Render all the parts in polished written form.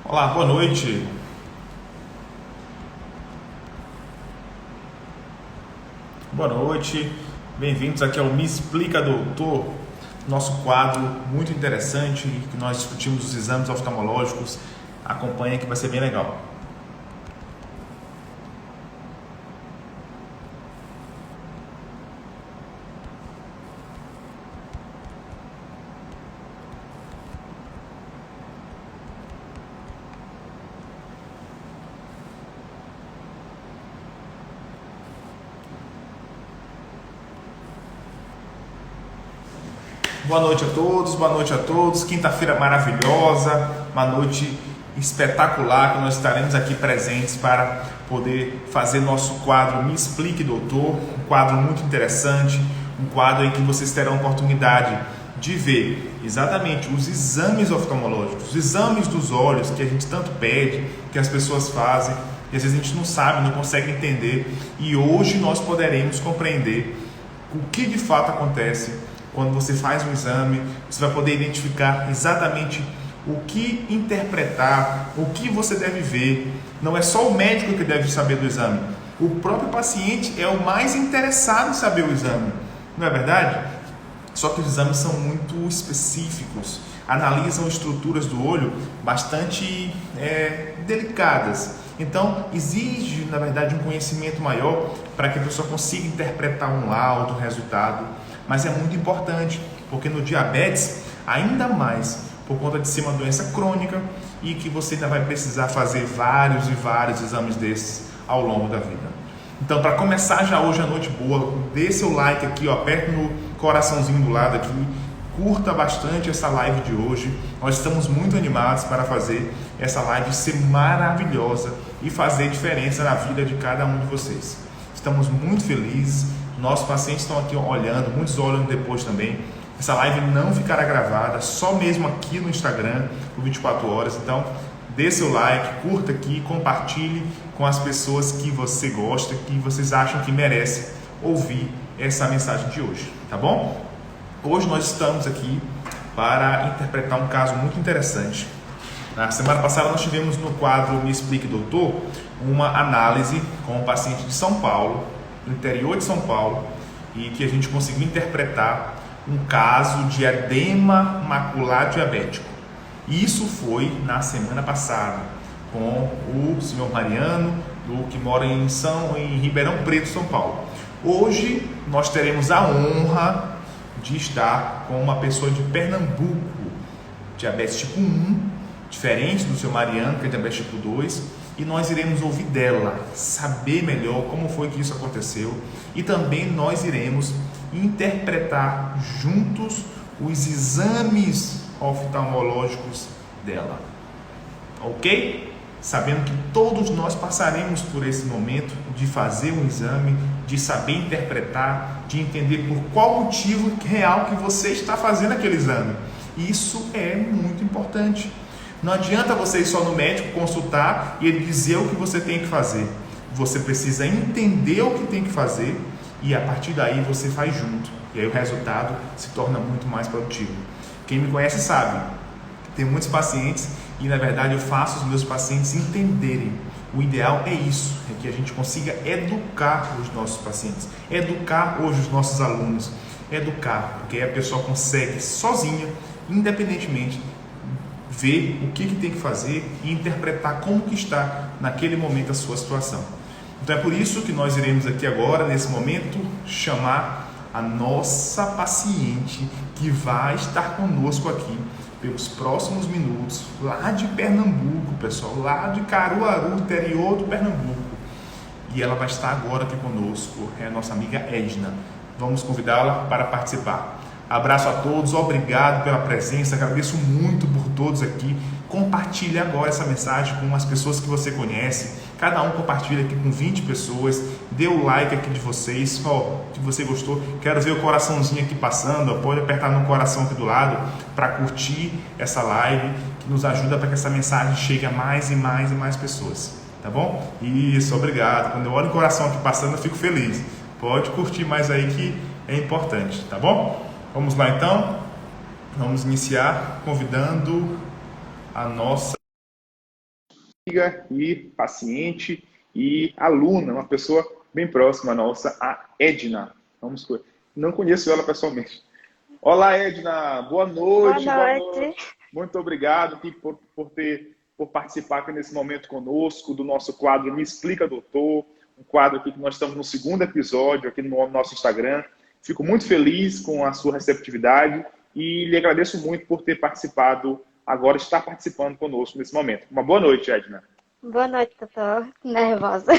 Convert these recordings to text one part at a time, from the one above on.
Olá, boa noite. Boa noite. Bem-vindos aqui ao Me Explica Doutor, nosso quadro muito interessante que nós discutimos os exames oftalmológicos. Acompanha que vai ser bem legal. Boa noite a todos, boa noite a todos. Quinta-feira maravilhosa, uma noite espetacular que nós estaremos aqui presentes para poder fazer nosso quadro Me Explique Doutor, um quadro muito interessante, um quadro em que vocês terão a oportunidade de ver exatamente os exames oftalmológicos, os exames dos olhos que a gente tanto pede, que as pessoas fazem e às vezes a gente não sabe, não consegue entender, e hoje nós poderemos compreender o que de fato acontece. Quando você faz um exame, você vai poder identificar exatamente o que interpretar, o que você deve ver. Não é só o médico que deve saber do exame. O próprio paciente é o mais interessado em saber o exame. Não é verdade? Só que os exames são muito específicos. Analisam estruturas do olho bastante delicadas. Então, exige, na verdade, um conhecimento maior para que a pessoa consiga interpretar um laudo, um resultado. Mas é muito importante, porque no diabetes, ainda mais, por conta de ser uma doença crônica e que você ainda vai precisar fazer vários e vários exames desses ao longo da vida. Então, para começar já hoje a noite boa, dê seu like aqui, ó, aperte no coraçãozinho do lado aqui, curta bastante essa live de hoje. Nós estamos muito animados para fazer essa live ser maravilhosa e fazer diferença na vida de cada um de vocês. Estamos muito felizes. Nossos pacientes estão aqui olhando, muitos olham depois também. Essa live não ficará gravada, só mesmo aqui no Instagram, por 24 horas. Então, dê seu like, curta aqui, compartilhe com as pessoas que você gosta, que vocês acham que merecem ouvir essa mensagem de hoje, tá bom? Hoje nós estamos aqui para interpretar um caso muito interessante. Na semana passada nós tivemos no quadro Me Explique Doutor uma análise com um paciente de São Paulo, no interior de São Paulo, e que a gente conseguiu interpretar um caso de edema macular diabético. Isso foi na semana passada com o senhor Mariano, que mora em Ribeirão Preto, São Paulo. Hoje nós teremos a honra de estar com uma pessoa de Pernambuco, diabetes tipo 1, diferente do seu Mariano, que é diabetes tipo 2, e nós iremos ouvir dela, saber melhor como foi que isso aconteceu, e também nós iremos interpretar juntos os exames oftalmológicos dela, ok? Sabendo que todos nós passaremos por esse momento de fazer um exame, de saber interpretar, de entender por qual motivo real que você está fazendo aquele exame. Isso é muito importante. Não adianta você ir só no médico consultar e ele dizer o que você tem que fazer. Você precisa entender o que tem que fazer e a partir daí você faz junto. E aí o resultado se torna muito mais produtivo. Quem me conhece sabe, tem muitos pacientes e na verdade eu faço os meus pacientes entenderem. O ideal é isso, é que a gente consiga educar os nossos pacientes, educar hoje os nossos alunos, educar, porque a pessoa consegue sozinha, independentemente, ver o que tem que fazer e interpretar como que está naquele momento a sua situação. Então é por isso que nós iremos aqui agora, nesse momento, chamar a nossa paciente que vai estar conosco aqui pelos próximos minutos, lá de Pernambuco, pessoal, lá de Caruaru, interior do Pernambuco. E ela vai estar agora aqui conosco, é a nossa amiga Edna. Vamos convidá-la para participar. Abraço a todos, obrigado pela presença, agradeço muito por todos aqui. Compartilhe agora essa mensagem com as pessoas que você conhece. Cada um compartilha aqui com 20 pessoas. Dê o like aqui de vocês, que você gostou. Quero ver o coraçãozinho aqui passando. Pode apertar no coração aqui do lado para curtir essa live, que nos ajuda para que essa mensagem chegue a mais e mais e mais pessoas. Tá bom? Isso, obrigado. Quando eu olho o coração aqui passando, eu fico feliz. Pode curtir mais aí que é importante, tá bom? Vamos lá então, vamos iniciar convidando a nossa amiga e paciente e aluna, uma pessoa bem próxima nossa, a Edna. Não conheço ela pessoalmente. Olá, Edna. Boa Boa noite, boa noite. noite. Muito obrigado aqui por participar aqui nesse momento conosco do nosso quadro Me Explica, Doutor. Um quadro aqui que nós estamos no segundo episódio aqui no nosso Instagram. Fico muito feliz com a sua receptividade e lhe agradeço muito por ter participado, agora estar participando conosco nesse momento. Uma boa noite, Edna. Boa noite, doutor. Nervosa.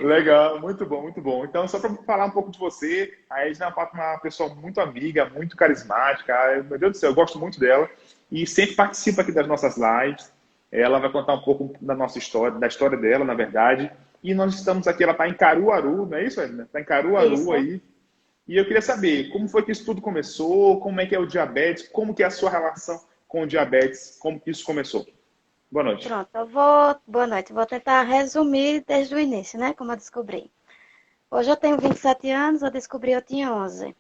Legal, muito bom, muito bom. Então, só para falar um pouco de você, a Edna é uma pessoa muito amiga, muito carismática. Meu Deus do céu, eu gosto muito dela e sempre participa aqui das nossas lives. Ela vai contar um pouco da nossa história, da história dela, na verdade. E nós estamos aqui, ela está em Caruaru, não é isso, Edna? Está em Caruaru Isso. aí. E eu queria saber como foi que isso tudo começou, como é que é o diabetes, como que é a sua relação com o diabetes, como que isso começou. Boa noite. Pronto, Boa noite. Vou tentar resumir desde o início, né? Como eu descobri. Hoje eu tenho 27 anos, eu descobri eu tinha 11.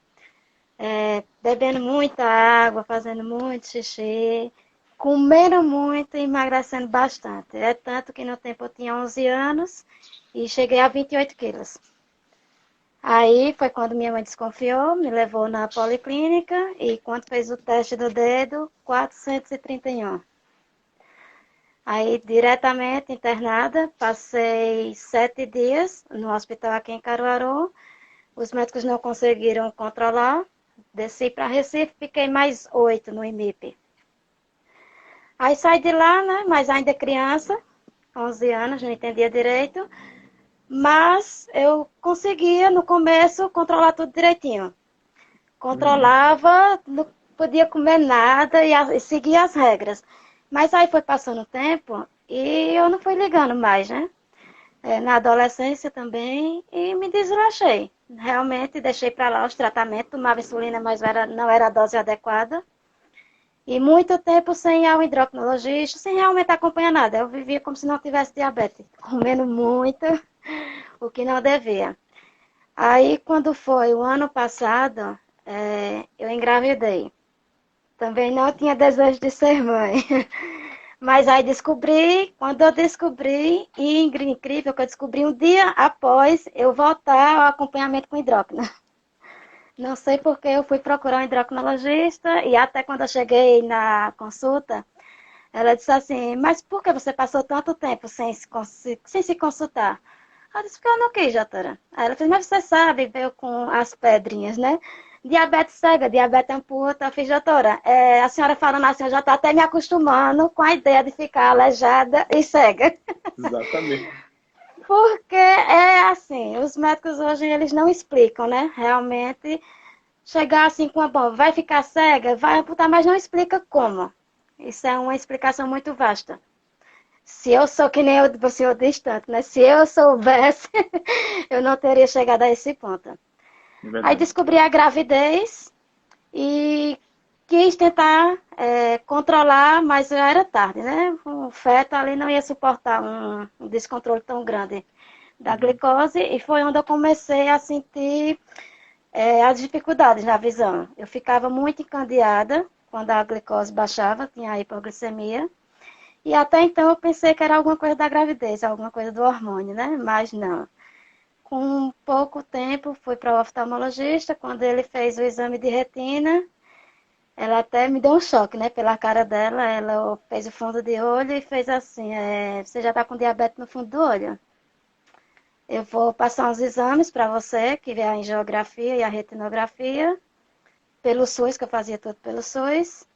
Bebendo muita água, fazendo muito xixi, comendo muito e emagrecendo bastante. É tanto que no tempo eu tinha 11 anos e cheguei a 28 quilos. Aí foi quando minha mãe desconfiou, me levou na policlínica e quando fez o teste do dedo, 431. Aí diretamente internada, passei 7 dias no hospital aqui em Caruaru. Os médicos não conseguiram controlar. Desci para Recife, fiquei mais 8 no IMIP. Aí saí de lá, né? Mas ainda criança, 11 anos, não entendia direito. Mas eu conseguia, no começo, controlar tudo direitinho. Controlava, não podia comer nada e seguia as regras. Mas aí foi passando o tempo e eu não fui ligando mais, né? Na adolescência também e me deslachei. Realmente deixei para lá os tratamentos, tomava insulina, mas não era a dose adequada. E muito tempo sem ir ao endocrinologista, sem realmente acompanhar nada. Eu vivia como se não tivesse diabetes, comendo muito, o que não devia. Aí, quando foi o ano passado, eu engravidei. Também não tinha desejo de ser mãe. Mas aí quando eu descobri, e incrível que eu descobri um dia após eu voltar ao acompanhamento com hidróquino. Não sei porque eu fui procurar um endocrinologista e até quando eu cheguei na consulta, ela disse assim, mas por que você passou tanto tempo sem se consultar? Eu disse, porque eu não quis, doutora. Aí ela disse, mas você sabe, veio com as pedrinhas, né? Diabetes cega, diabetes amputa. Eu fiz, doutora, a senhora falando assim, eu já estou até me acostumando com a ideia de ficar aleijada e cega. Exatamente. Porque é assim, os médicos hoje, eles não explicam, né? Realmente, chegar assim com a bomba, vai ficar cega, vai amputar, mas não explica como. Isso é uma explicação muito vasta. Se eu sou que nem o senhor distante, né? Se eu soubesse, eu não teria chegado a esse ponto. É Aí verdade. descobri a gravidez e quis tentar controlar, mas já era tarde, né? O feto ali não ia suportar um descontrole tão grande da Uhum. glicose e foi onde eu comecei a sentir as dificuldades na visão. Eu ficava muito encandeada quando a glicose baixava, tinha a hipoglicemia. E até então eu pensei que era alguma coisa da gravidez, alguma coisa do hormônio, né? Mas não. Com pouco tempo fui para o oftalmologista, quando ele fez o exame de retina, ela até me deu um choque, né? Pela cara dela, ela fez o fundo de olho e fez assim, você já está com diabetes no fundo do olho. Eu vou passar uns exames para você, que é a angiografia e a retinografia, pelo SUS, que eu fazia tudo pelo SUS.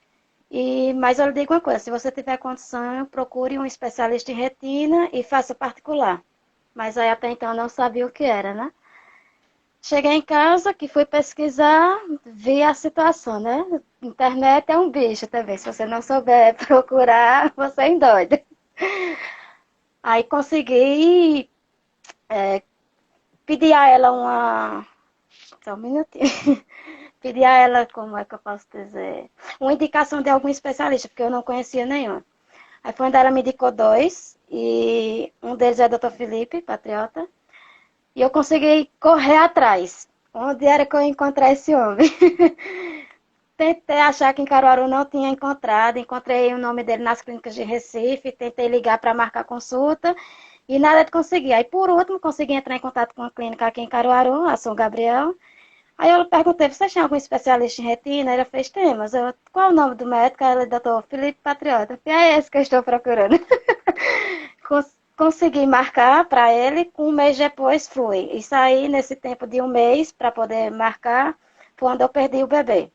Mas eu lhe digo uma coisa, se você tiver condição, procure um especialista em retina e faça particular. Mas aí até então eu não sabia o que era, né? Cheguei em casa, que fui pesquisar, vi a situação, né? Internet é um bicho também, se você não souber procurar, você endoida. Aí consegui pedir a ela uma... Só um minutinho. Pedir a ela, como é que eu posso dizer? Uma indicação de algum especialista, porque eu não conhecia nenhum. Aí foi onde ela me indicou dois, e um deles é o Dr. Felipe, patriota, e eu consegui correr atrás. Onde era que eu ia encontrar esse homem? tentei achar que em Caruaru não tinha encontrado, encontrei o nome dele nas clínicas de Recife, tentei ligar para marcar consulta e nada de conseguir. Aí, por último, consegui entrar em contato com a clínica aqui em Caruaru, a São Gabriel. Aí eu perguntei, você tem algum especialista em retina? Ele fez, temos. Eu, qual é o nome do médico? Aí ele, doutor Felipe Patriota. É esse que eu estou procurando. Consegui marcar para ele, um mês depois fui. E saí nesse tempo de um mês para poder marcar, quando eu perdi o bebê.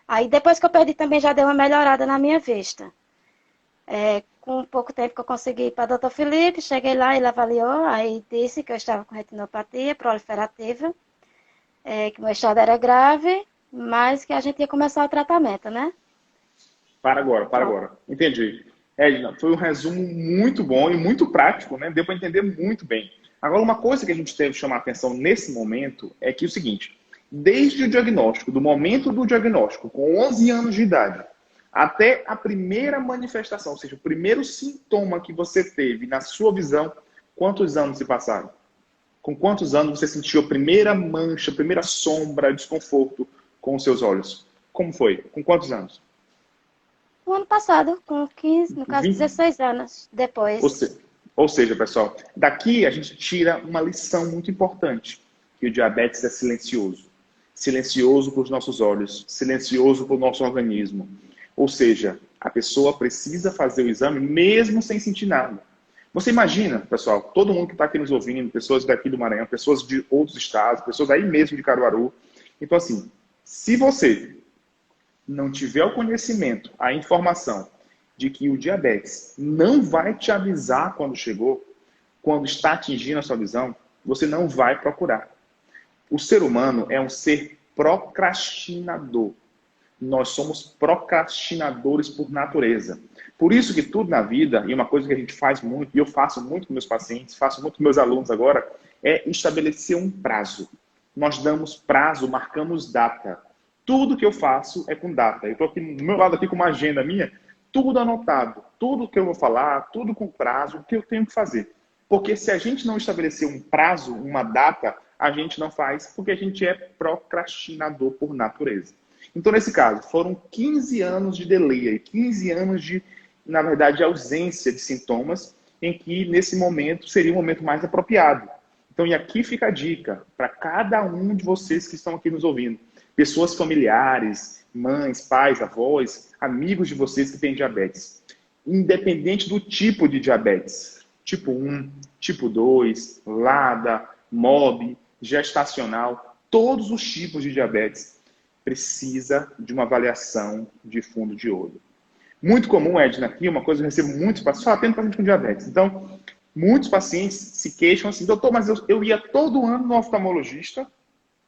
Aí depois que eu perdi também já deu uma melhorada na minha vista. Com pouco tempo que eu consegui ir para o doutor Felipe, cheguei lá, ele avaliou, aí disse que eu estava com retinopatia proliferativa, que o meu estado era grave, mas que a gente ia começar o tratamento, né? Para agora. Entendi. Edna, foi um resumo muito bom e muito prático, né? Deu para entender muito bem. Agora, uma coisa que a gente teve que chamar a atenção nesse momento é que o seguinte, desde o diagnóstico, do momento do diagnóstico, com 11 anos de idade, até a primeira manifestação, ou seja, o primeiro sintoma que você teve na sua visão, quantos anos se passaram? Com quantos anos você sentiu a primeira mancha, a primeira sombra, desconforto com os seus olhos? Como foi? Com quantos anos? O ano passado, com 15, no caso 20. 16 anos depois. Ou seja, pessoal, daqui a gente tira uma lição muito importante, que o diabetes é silencioso. Silencioso para os nossos olhos, silencioso para o nosso organismo. Ou seja, a pessoa precisa fazer o exame mesmo sem sentir nada. Você imagina, pessoal, todo mundo que está aqui nos ouvindo, pessoas daqui do Maranhão, pessoas de outros estados, pessoas aí mesmo de Caruaru. Então, assim, se você não tiver o conhecimento, a informação de que o diabetes não vai te avisar quando chegou, quando está atingindo a sua visão, você não vai procurar. O ser humano é um ser procrastinador. Nós somos procrastinadores por natureza. Por isso que tudo na vida, e uma coisa que a gente faz muito, e eu faço muito com meus pacientes, faço muito com meus alunos agora, é estabelecer um prazo. Nós damos prazo, marcamos data. Tudo que eu faço é com data. Eu estou aqui do meu lado aqui com uma agenda minha, tudo anotado, tudo que eu vou falar, tudo com prazo, o que eu tenho que fazer. Porque se a gente não estabelecer um prazo, uma data, a gente não faz, porque a gente é procrastinador por natureza. Então, nesse caso, foram 15 anos de delay, 15 anos de, na verdade, ausência de sintomas, em que, nesse momento, seria o momento mais apropriado. Então, e aqui fica a dica para cada um de vocês que estão aqui nos ouvindo. Pessoas familiares, mães, pais, avós, amigos de vocês que têm diabetes. Independente do tipo de diabetes, tipo 1, tipo 2, LADA, MOB, gestacional, todos os tipos de diabetes precisa de uma avaliação de fundo de olho. Muito comum, Edna, aqui, uma coisa que eu recebo muitos pacientes, só atendo paciente com diabetes. Então, muitos pacientes se queixam assim, doutor, mas eu ia todo ano no oftalmologista,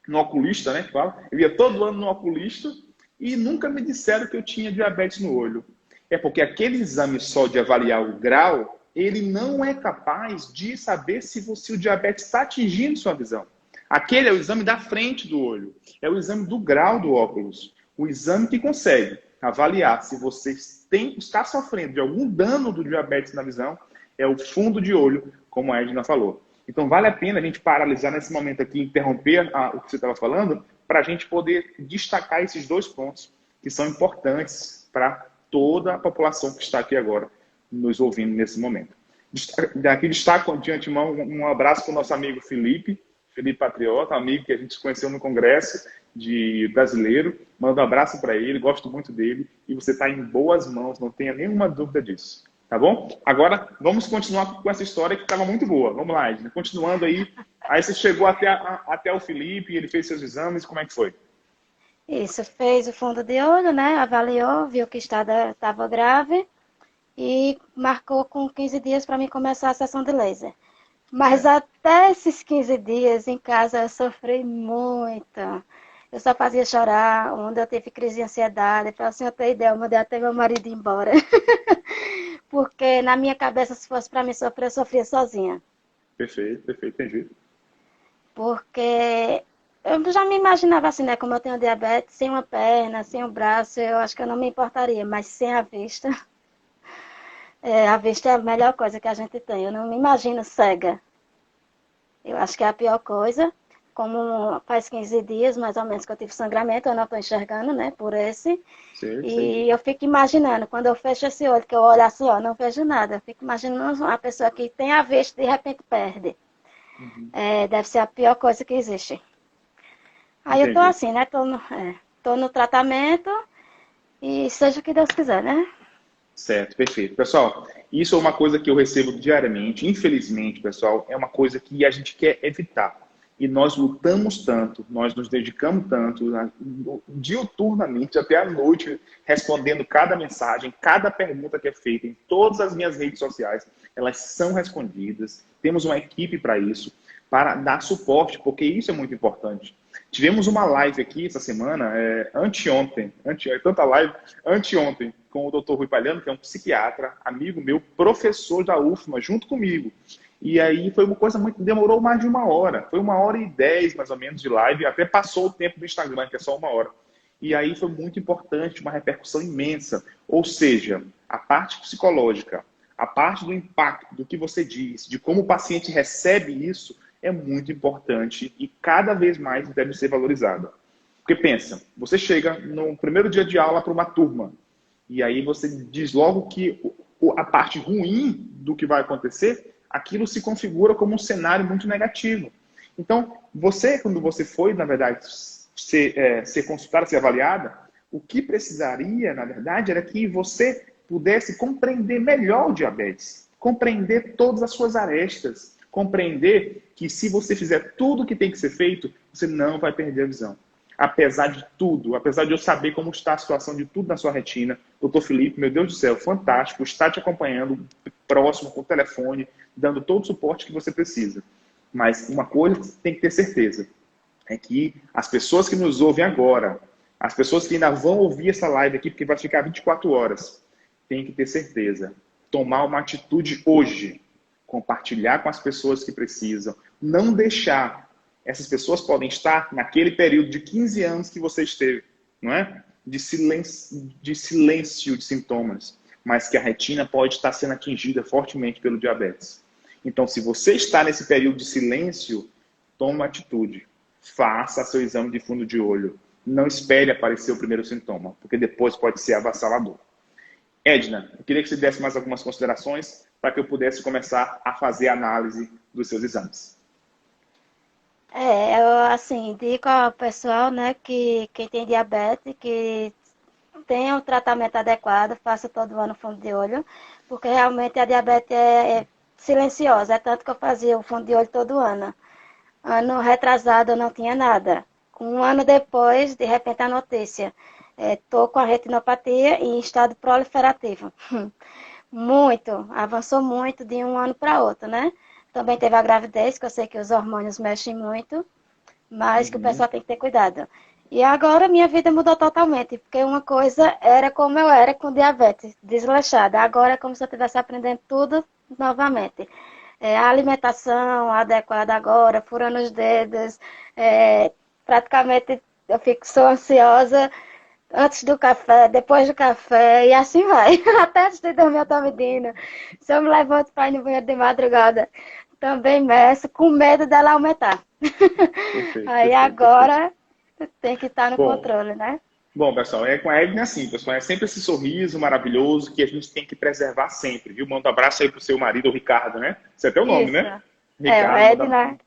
no oculista, né, que fala, eu ia todo ano no oculista e nunca me disseram que eu tinha diabetes no olho. É porque aquele exame só de avaliar o grau, ele não é capaz de saber se o diabetes está atingindo sua visão. Aquele é o exame da frente do olho, é o exame do grau do óculos, o exame que consegue avaliar se você está sofrendo de algum dano do diabetes na visão, é o fundo de olho, como a Edna falou. Então vale a pena a gente paralisar nesse momento aqui, interromper o que você estava falando, para a gente poder destacar esses dois pontos que são importantes para toda a população que está aqui agora nos ouvindo nesse momento. Daqui destaco de antemão um abraço para o nosso amigo Felipe Patriota, amigo que a gente se conheceu no Congresso de Brasileiro. Mando um abraço para ele, gosto muito dele e você está em boas mãos, não tenha nenhuma dúvida disso. Tá bom? Agora, vamos continuar com essa história que estava muito boa. Vamos lá, Edna. Continuando aí. Aí você chegou até o Felipe, ele fez seus exames, como é que foi? Isso, fez o fundo de olho, né? Avaliou, viu que estava grave e marcou com 15 dias para mim começar a sessão de laser. Mas até esses 15 dias em casa eu sofri muito. Eu só fazia chorar, onde eu tive crise de ansiedade. Para assim, eu ter ideia, eu mandei até meu marido ir embora. Porque na minha cabeça, se fosse para mim sofrer, eu sofria sozinha. Perfeito, entendi. Porque eu já me imaginava assim, né? Como eu tenho diabetes, sem uma perna, sem um braço, eu acho que eu não me importaria. Mas sem a vista, a vista é a melhor coisa que a gente tem. Eu não me imagino cega. Eu acho que é a pior coisa. como faz 15 dias, mais ou menos, que eu tive sangramento, eu não estou enxergando, né, por esse. Certo, E eu fico imaginando, quando eu fecho esse olho, que eu olho assim, ó, não vejo nada. Eu fico imaginando uma pessoa que tem a vista e de repente perde. Uhum. Deve ser a pior coisa que existe. Aí eu tô Entendi. assim, né, tô no tratamento e seja o que Deus quiser, né? Certo, perfeito. Pessoal, isso é uma coisa que eu recebo diariamente. Infelizmente, pessoal, é uma coisa que a gente quer evitar. E nós lutamos tanto, nós nos dedicamos tanto, diuturnamente até à noite, respondendo cada mensagem, cada pergunta que é feita em todas as minhas redes sociais. Elas são respondidas. Temos uma equipe para isso, para dar suporte, porque isso é muito importante. Tivemos uma live aqui essa semana, tanta live, anteontem, com o Dr. Rui Palhano, que é um psiquiatra, amigo meu, professor da UFMA, junto comigo. E aí foi uma coisa muito, demorou mais de 1 hora, foi 1h10 mais ou menos de live, até passou o tempo do Instagram, que é só 1 hora. E aí foi muito importante, uma repercussão imensa. Ou seja, a parte psicológica, a parte do impacto do que você diz, de como o paciente recebe isso, é muito importante e cada vez mais deve ser valorizada. Porque pensa, você chega no primeiro dia de aula para uma turma e aí você diz logo que a parte ruim do que vai acontecer, aquilo se configura como um cenário muito negativo. Então, você, quando você foi, na verdade, ser consultada, ser avaliada, o que precisaria, na verdade, era que você pudesse compreender melhor o diabetes, compreender todas as suas arestas, compreender que se você fizer tudo o que tem que ser feito, você não vai perder a visão. Apesar de tudo, apesar de eu saber como está a situação de tudo na sua retina, doutor Felipe, meu Deus do céu, fantástico, está te acompanhando próximo, com o telefone, dando todo o suporte que você precisa. Mas uma coisa que você tem que ter certeza, é que as pessoas que nos ouvem agora, as pessoas que ainda vão ouvir essa live aqui, porque vai ficar 24 horas, tem que ter certeza, tomar uma atitude hoje, compartilhar com as pessoas que precisam, não deixar. Essas pessoas podem estar naquele período de 15 anos que você esteve, não é? De silêncio de sintomas, mas que a retina pode estar sendo atingida fortemente pelo diabetes. Então, se você está nesse período de silêncio, toma uma atitude. Faça seu exame de fundo de olho. Não espere aparecer o primeiro sintoma, porque depois pode ser avassalador. Edna, eu queria que você desse mais algumas considerações para que eu pudesse começar a fazer a análise dos seus exames. Eu, assim, indico ao pessoal, né, que quem tem diabetes, que tenha um tratamento adequado, faça todo ano fundo de olho, porque realmente a diabetes é silenciosa, é tanto que eu fazia o fundo de olho todo ano. Ano retrasado eu não tinha nada. 1 ano depois, de repente a notícia, estou com a retinopatia em estado proliferativo. Muito, avançou muito de um ano para outro, né? Também teve a gravidez, que eu sei que os hormônios mexem muito, mas que o pessoal tem que ter cuidado. E agora minha vida mudou totalmente, porque uma coisa era como eu era com diabetes, desleixada. Agora é como se eu estivesse aprendendo tudo novamente. A alimentação adequada agora, furando os dedos, praticamente sou ansiosa antes do café, depois do café, e assim vai. Até antes de dormir eu tô medindo. Se eu me levanto para ir no banheiro de madrugada, também meço, com medo dela aumentar. Perfeito, Aí perfeito, agora tem que estar no Bom, controle, né? bom, pessoal, com a Edna assim, pessoal, é sempre esse sorriso maravilhoso que a gente tem que preservar sempre, viu? Manda um abraço aí pro seu marido, o Ricardo, né? Esse é teu nome, Isso. né? O Ricardo, Edna.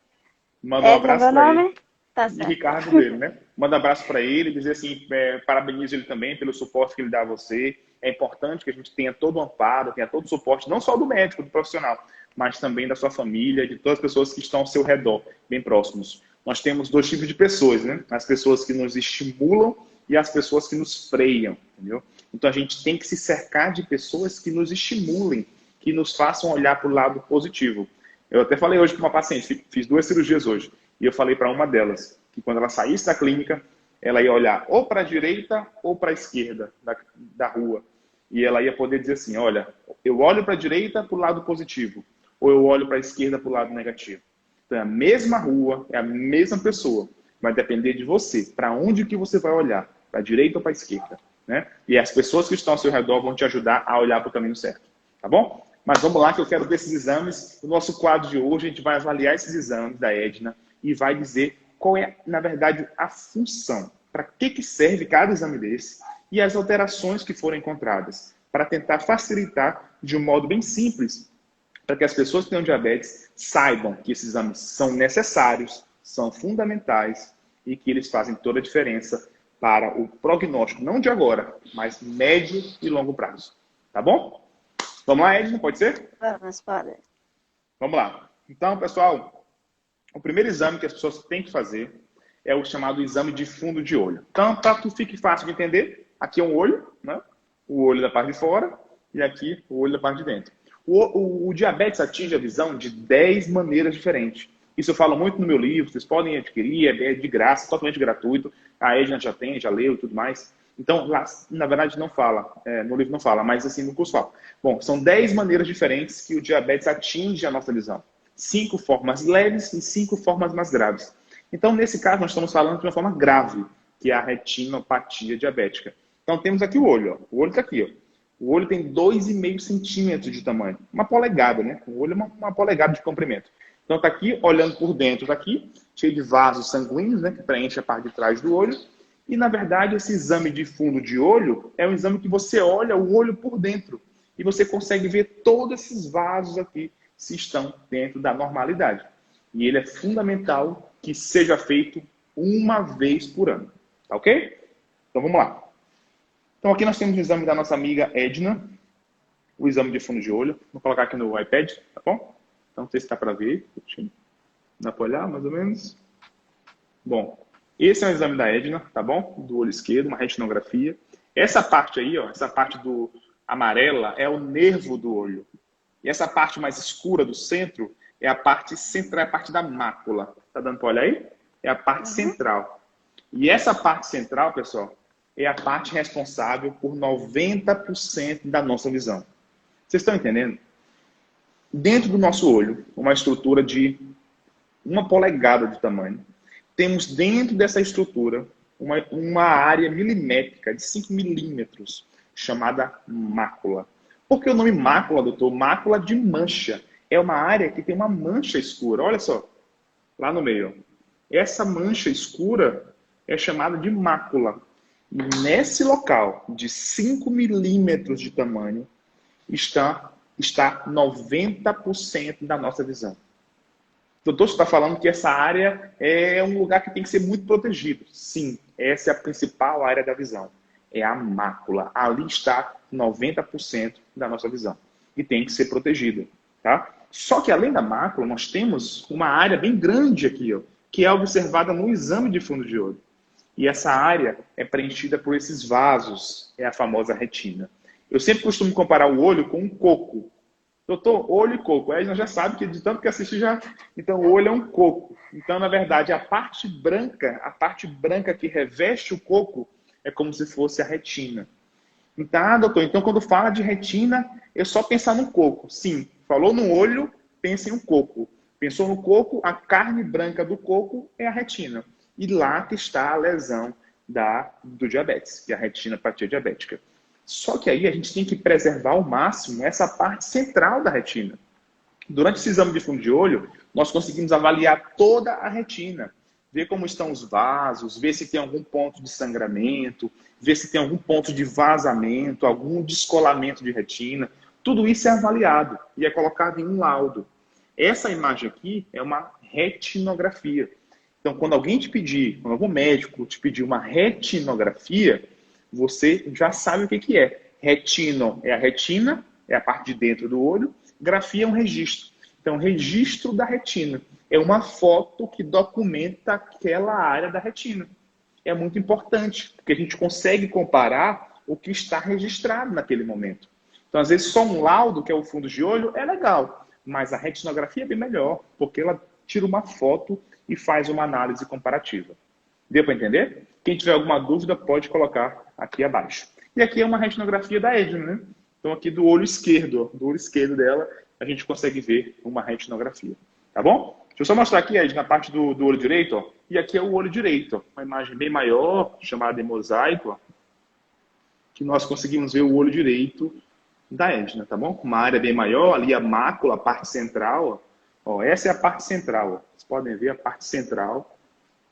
manda um Edna, abraço meu para ele. nome? Tá E certo. Ricardo dele, né? Manda um abraço para ele, dizer assim, parabenizo ele também pelo suporte que ele dá a você. É importante que a gente tenha todo o amparo, tenha todo o suporte, não só do médico, do profissional, mas também da sua família, de todas as pessoas que estão ao seu redor, bem próximos. Nós temos 2 tipos de pessoas, né? As pessoas que nos estimulam e as pessoas que nos freiam, entendeu? Então a gente tem que se cercar de pessoas que nos estimulem, que nos façam olhar para o lado positivo. Eu até falei hoje para uma paciente, fiz 2 cirurgias hoje, e eu falei para uma delas que quando ela saísse da clínica, ela ia olhar ou para a direita ou para a esquerda da rua. E ela ia poder dizer assim, olha, eu olho para a direita para o lado positivo, ou eu olho para a esquerda para o lado negativo. Então é a mesma rua, é a mesma pessoa. Vai depender de você, para onde que você vai olhar, para a direita ou para a esquerda. Né? E as pessoas que estão ao seu redor vão te ajudar a olhar para o caminho certo. Tá bom? Mas vamos lá que eu quero ver esses exames. No nosso quadro de hoje, a gente vai avaliar esses exames da Edna e vai dizer qual é, na verdade, a função, para que serve cada exame desse e as alterações que foram encontradas, para tentar facilitar de um modo bem simples, para que as pessoas que tenham diabetes saibam que esses exames são necessários, são fundamentais e que eles fazem toda a diferença para o prognóstico, não de agora, mas médio e longo prazo. Tá bom? Vamos lá, Edna, pode ser? Vamos, pode. Vamos lá. Então, pessoal, o primeiro exame que as pessoas têm que fazer é o chamado exame de fundo de olho. Então, para que fique fácil de entender, aqui é um olho, né? O olho da parte de fora e aqui o olho da parte de dentro. O diabetes atinge a visão de 10 maneiras diferentes. Isso eu falo muito no meu livro, vocês podem adquirir, é de graça, totalmente gratuito. A Edna já tem, já leu e tudo mais. Então, lá, na verdade, não fala, no livro não fala, mas assim no curso fala. Bom, são 10 maneiras diferentes que o diabetes atinge a nossa visão. 5 formas leves e 5 formas mais graves. Então, nesse caso, nós estamos falando de uma forma grave, que é a retinopatia diabética. Então, temos aqui o olho. Ó. O olho está aqui. Ó. O olho tem 2,5 centímetros de tamanho. Uma polegada, né? O olho é uma polegada de comprimento. Então, está aqui, olhando por dentro, está aqui, cheio de vasos sanguíneos, né? Que preenche a parte de trás do olho. E, na verdade, esse exame de fundo de olho é um exame que você olha o olho por dentro. E você consegue ver todos esses vasos aqui se estão dentro da normalidade. E ele é fundamental que seja feito uma vez por ano. Tá ok? Então, vamos lá. Então, aqui nós temos o exame da nossa amiga Edna, o exame de fundo de olho. Vou colocar aqui no iPad, tá bom? Então, não sei se está para ver. Dá para olhar, mais ou menos. Bom, esse é o exame da Edna, tá bom? Do olho esquerdo, uma retinografia. Essa parte aí, ó, essa parte do amarela é o nervo do olho. E essa parte mais escura do centro é a parte central, é a parte da mácula. Tá dando para olhar aí? É a parte central. E essa parte central, pessoal, é a parte responsável por 90% da nossa visão. Vocês estão entendendo? Dentro do nosso olho, uma estrutura de 1 polegada de tamanho, temos dentro dessa estrutura uma área milimétrica de 5 milímetros, chamada mácula. Por que o nome mácula, doutor? Mácula de mancha. É uma área que tem uma mancha escura. Olha só, lá no meio. Essa mancha escura é chamada de mácula. E nesse local, de 5 milímetros de tamanho, está 90% da nossa visão. Doutor, você está falando que essa área é um lugar que tem que ser muito protegido. Sim, essa é a principal área da visão. É a mácula. Ali está 90% da nossa visão. E tem que ser protegida. Tá? Só que além da mácula, nós temos uma área bem grande aqui, ó, que é observada no exame de fundo de olho. E essa área é preenchida por esses vasos, é a famosa retina. Eu sempre costumo comparar o olho com um coco. Doutor, olho e coco. Aí nós já sabe que de tanto que assiste já... Então, o olho é um coco. Então, na verdade, a parte branca que reveste o coco é como se fosse a retina. Então, doutor, então quando fala de retina, é só pensar no coco. Sim, falou no olho, pensa em um coco. Pensou no coco, a carne branca do coco é a retina. E lá que está a lesão do diabetes, que é a retinopatia diabética. Só que aí a gente tem que preservar ao máximo essa parte central da retina. Durante esse exame de fundo de olho, nós conseguimos avaliar toda a retina. Ver como estão os vasos, ver se tem algum ponto de sangramento, ver se tem algum ponto de vazamento, algum descolamento de retina. Tudo isso é avaliado e é colocado em um laudo. Essa imagem aqui é uma retinografia. Então, quando algum médico te pedir uma retinografia, você já sabe o que é. Retino é a retina, é a parte de dentro do olho. Grafia é um registro. Então, registro da retina. É uma foto que documenta aquela área da retina. É muito importante, porque a gente consegue comparar o que está registrado naquele momento. Então, às vezes, só um laudo, que é o fundo de olho, é legal. Mas a retinografia é bem melhor, porque ela tira uma foto e faz uma análise comparativa. Deu para entender? Quem tiver alguma dúvida pode colocar aqui abaixo. E aqui é uma retinografia da Edna, né? Então aqui do olho esquerdo, dela, a gente consegue ver uma retinografia. Tá bom? Deixa eu só mostrar aqui, Edna, na parte do olho direito. Ó. E aqui é o olho direito. Ó. Uma imagem bem maior, chamada de mosaico, ó, que nós conseguimos ver o olho direito da Edna, tá bom? Uma área bem maior, ali a mácula, a parte central. Ó, essa é a parte central. Ó. Vocês podem ver a parte central,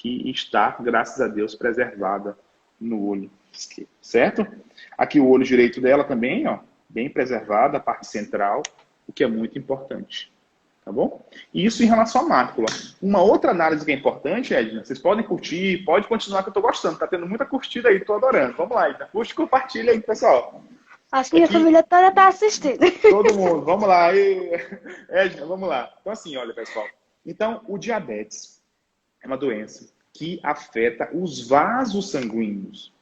que está, graças a Deus, preservada no olho esquerdo, certo? Aqui o olho direito dela também, ó, bem preservada, a parte central, o que é muito importante. Tá bom? E isso em relação à mácula. Uma outra análise que é importante, Edna, vocês podem curtir, pode continuar que eu tô gostando, tá tendo muita curtida aí, tô adorando. Vamos lá, Edna, curte e compartilha aí, pessoal. Acho que minha família toda está assistindo. Todo mundo, vamos lá. Edna, vamos lá. Então assim, olha, pessoal. Então, o diabetes é uma doença que afeta os vasos sanguíneos.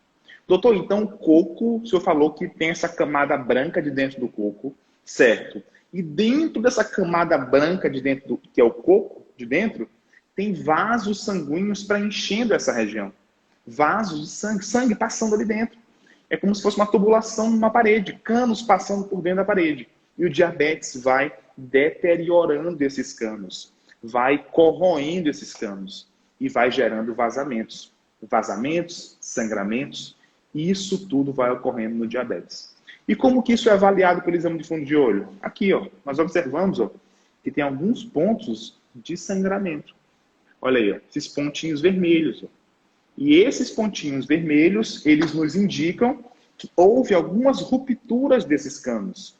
Doutor, então o coco, o senhor falou que tem essa camada branca de dentro do coco, certo? E dentro dessa camada branca de dentro, que é o coco de dentro, tem vasos sanguíneos preenchendo essa região. Vasos de sangue, sangue passando ali dentro. É como se fosse uma tubulação numa parede, canos passando por dentro da parede. E o diabetes vai deteriorando esses canos, vai corroendo esses canos e vai gerando vazamentos. Vazamentos, sangramentos, e isso tudo vai ocorrendo no diabetes. E como que isso é avaliado pelo exame de fundo de olho? Aqui, ó, nós observamos, ó, que tem alguns pontos de sangramento. Olha aí, ó, esses pontinhos vermelhos. Ó. E esses pontinhos vermelhos, eles nos indicam que houve algumas rupturas desses canos.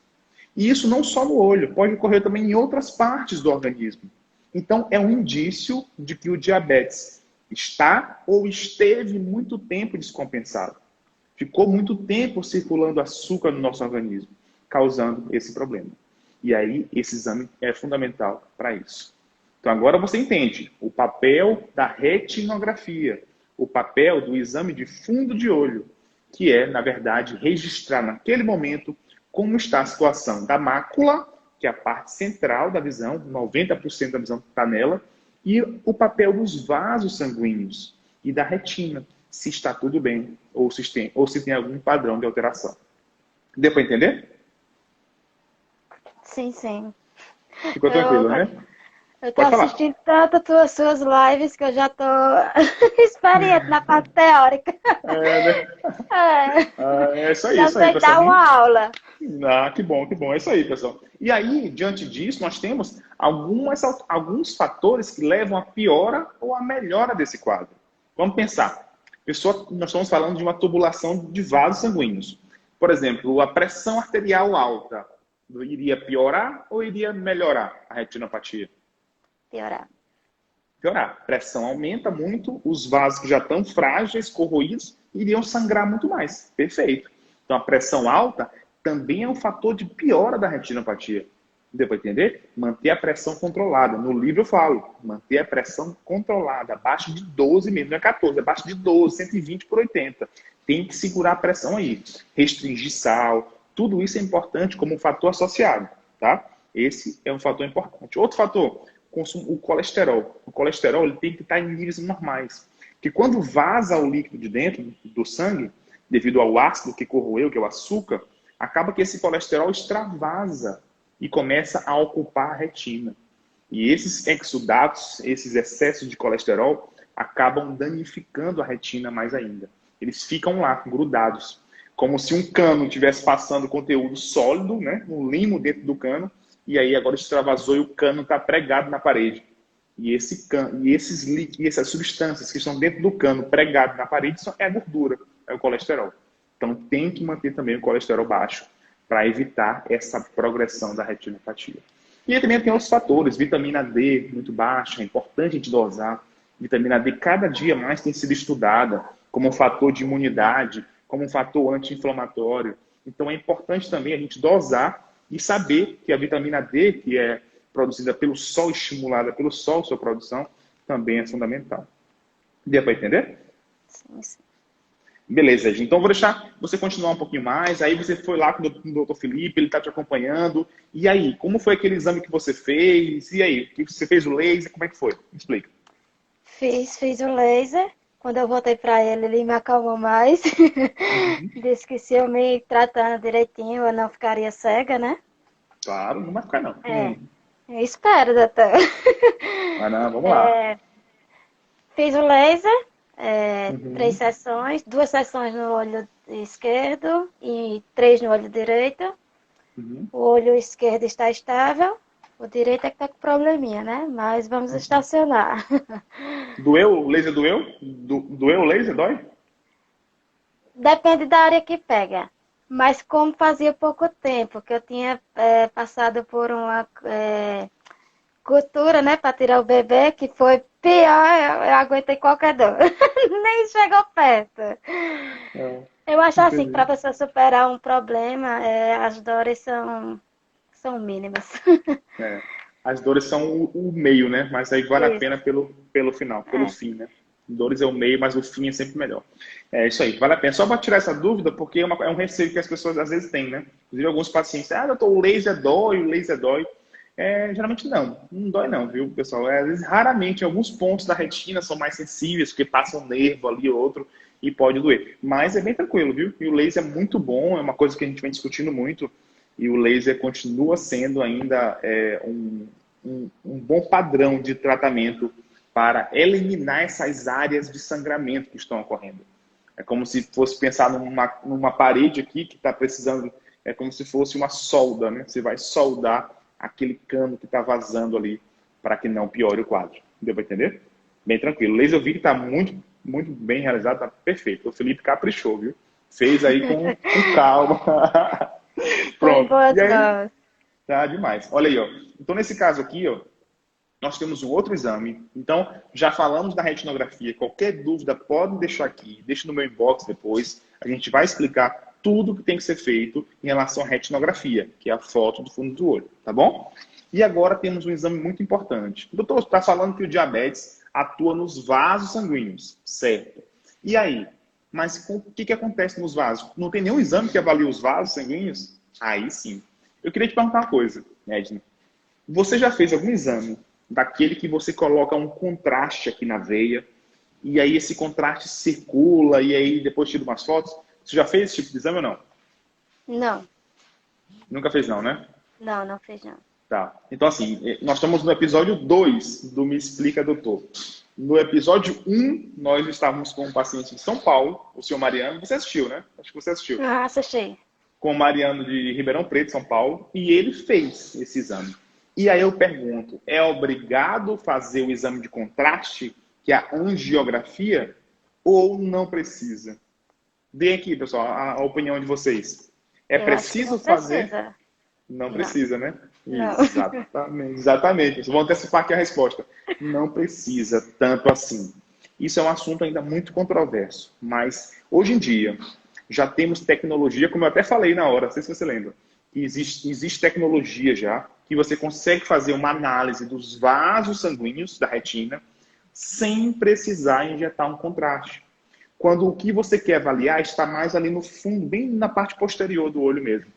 E isso não só no olho, pode ocorrer também em outras partes do organismo. Então, é um indício de que o diabetes está ou esteve muito tempo descompensado. Ficou muito tempo circulando açúcar no nosso organismo, causando esse problema. E aí, esse exame é fundamental para isso. Então, agora você entende o papel da retinografia, o papel do exame de fundo de olho, que é, na verdade, registrar naquele momento como está a situação da mácula, que é a parte central da visão, 90% da visão está nela, e o papel dos vasos sanguíneos e da retina, se está tudo bem ou se tem algum padrão de alteração. Deu para entender? Sim, sim. Ficou tranquilo, né? Eu estou assistindo tanto as suas lives que eu já estou experiente na parte teórica. É isso aí, já sei dar uma aula. Que bom, que bom. É isso aí, pessoal. E aí, diante disso, nós temos alguns fatores que levam à piora ou à melhora desse quadro. Vamos pensar. Nós estamos falando de uma tubulação de vasos sanguíneos. Por exemplo, a pressão arterial alta iria piorar ou iria melhorar a retinopatia? Piorar. Piorar. A pressão aumenta muito, os vasos que já estão frágeis, corroídos, iriam sangrar muito mais. Perfeito. Então, a pressão alta também é um fator de piora da retinopatia. Deu para entender? Manter a pressão controlada. No livro eu falo, manter a pressão controlada, abaixo de 12 mesmo, não é 14, abaixo de 12, 120 por 80. Tem que segurar a pressão aí. Restringir sal, tudo isso é importante como um fator associado, tá? Esse é um fator importante. Outro fator, o colesterol. O colesterol ele tem que estar em níveis normais. Que quando vaza o líquido de dentro do sangue, devido ao ácido que corroeu, que é o açúcar, acaba que esse colesterol extravasa e começa a ocupar a retina. E esses exudatos, esses excessos de colesterol, acabam danificando a retina mais ainda. Eles ficam lá, grudados. Como se um cano estivesse passando conteúdo sólido, né, um limo dentro do cano, e aí agora extravasou e o cano está pregado na parede. E essas substâncias que estão dentro do cano pregado na parede é a gordura, é o colesterol. Então tem que manter também o colesterol baixo para evitar essa progressão da retinopatia. E aí também tem outros fatores, vitamina D muito baixa, é importante a gente dosar. Vitamina D cada dia mais tem sido estudada como um fator de imunidade, como um fator anti-inflamatório. Então é importante também a gente dosar e saber que a vitamina D, que é produzida pelo sol, estimulada pelo sol, sua produção, também é fundamental. Deu para entender? Sim, sim. Beleza, gente. Então, eu vou deixar você continuar um pouquinho mais. Aí você foi lá com o doutor Felipe, ele está te acompanhando. E aí, como foi aquele exame que você fez? E aí, que você fez o laser? Como é que foi? Me explica. Fiz o laser. Quando eu voltei para ele me acalmou mais. Disse que se eu me tratando direitinho, eu não ficaria cega, né? Claro, não vai ficar não. Eu espero, doutor. Mas não, vamos lá. Fiz o laser. 3 sessões, 2 sessões no olho esquerdo e 3 no olho direito. O olho esquerdo está estável, O direito é que tá com probleminha, né? Mas vamos estacionar. Doeu? O laser doeu? Doeu o laser? Dói? Depende da área que pega. Mas como fazia pouco tempo que eu tinha passado por uma cultura, né, para tirar o bebê, que foi pior, eu aguentei qualquer dor. Nem chegou perto. É, Eu acho assim que entendi. para você superar um problema, as dores são mínimas. É. As dores são o meio, né? Mas aí vale a pena Isso. pelo final, pelo É. fim, né? Dores é o meio, mas o fim é sempre melhor. É isso aí, vale a pena. Só para tirar essa dúvida, porque é um receio que as pessoas às vezes têm, né? Inclusive alguns pacientes, doutor, o laser dói, o laser dói. Geralmente não dói não, viu, pessoal? Às vezes, raramente, alguns pontos da retina são mais sensíveis, porque passa um nervo ali ou outro e pode doer. Mas é bem tranquilo, viu? E o laser é muito bom, é uma coisa que a gente vem discutindo muito, e o laser continua sendo ainda um bom padrão de tratamento para eliminar essas áreas de sangramento que estão ocorrendo. É como se fosse pensar numa parede aqui que está precisando, é como se fosse uma solda, né? Você vai soldar aquele cano que está vazando ali para que não piore o quadro. Deu para entender? Bem tranquilo. O laser eu vi que está muito, muito bem realizado, está perfeito. O Felipe caprichou, viu? Fez aí com calma. Foi em Pronto. boas E aí, mãos. tá demais. Olha aí, ó. Então, nesse caso aqui, ó, nós temos um outro exame. Então, já falamos da retinografia. Qualquer dúvida, pode deixar aqui. Deixa no meu inbox depois. A gente vai explicar tudo que tem que ser feito em relação à retinografia, que é a foto do fundo do olho, tá bom? E agora temos um exame muito importante. O doutor está falando que o diabetes atua nos vasos sanguíneos, certo? E aí? Mas o que acontece nos vasos? Não tem nenhum exame que avalie os vasos sanguíneos? Aí sim. Eu queria te perguntar uma coisa, Edna. Você já fez algum exame daquele que você coloca um contraste aqui na veia, e aí esse contraste circula, e aí depois tira umas fotos? Você já fez esse tipo de exame ou não? Não, Nunca fez não, né? não fez não. Tá. Então, assim, nós estamos no episódio 2 do Me Explica, Doutor. No episódio 1, nós estávamos com um paciente de São Paulo, o senhor Mariano. Você assistiu, né? Acho que você assistiu. Ah, assisti. Com o Mariano de Ribeirão Preto, São Paulo, e ele fez esse exame. E aí eu pergunto, é obrigado fazer o exame de contraste, que é a angiografia, ou não precisa? Deem aqui, pessoal, a opinião de vocês. É Eu acho que não preciso fazer? precisa. Não Não, precisa, né? não. Exatamente, exatamente. Vou antecipar aqui a resposta. Não precisa tanto assim. Isso é um assunto ainda muito controverso, mas hoje em dia já temos tecnologia, como eu até falei na hora, não sei se você lembra, que existe tecnologia já, que você consegue fazer uma análise dos vasos sanguíneos da retina sem precisar injetar um contraste. Quando o que você quer avaliar está mais ali no fundo, bem na parte posterior do olho mesmo.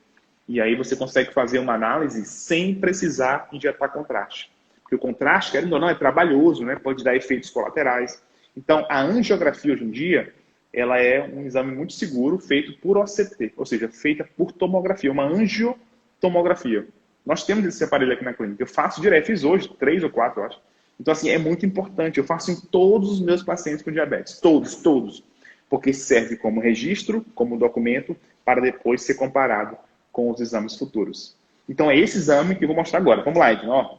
E aí você consegue fazer uma análise sem precisar injetar contraste. Porque o contraste, querendo ou não, é trabalhoso, né? Pode dar efeitos colaterais. Então, a angiografia hoje em dia, ela é um exame muito seguro, feito por OCT, ou seja, feita por tomografia, uma angiotomografia. Nós temos esse aparelho aqui na clínica. Eu faço direto, fiz hoje, 3 ou 4, eu acho. Então, assim, é muito importante. Eu faço em todos os meus pacientes com diabetes. Todos, todos. Porque serve como registro, como documento, para depois ser comparado com os exames futuros. Então, é esse exame que eu vou mostrar agora. Vamos lá, Edna. Ó,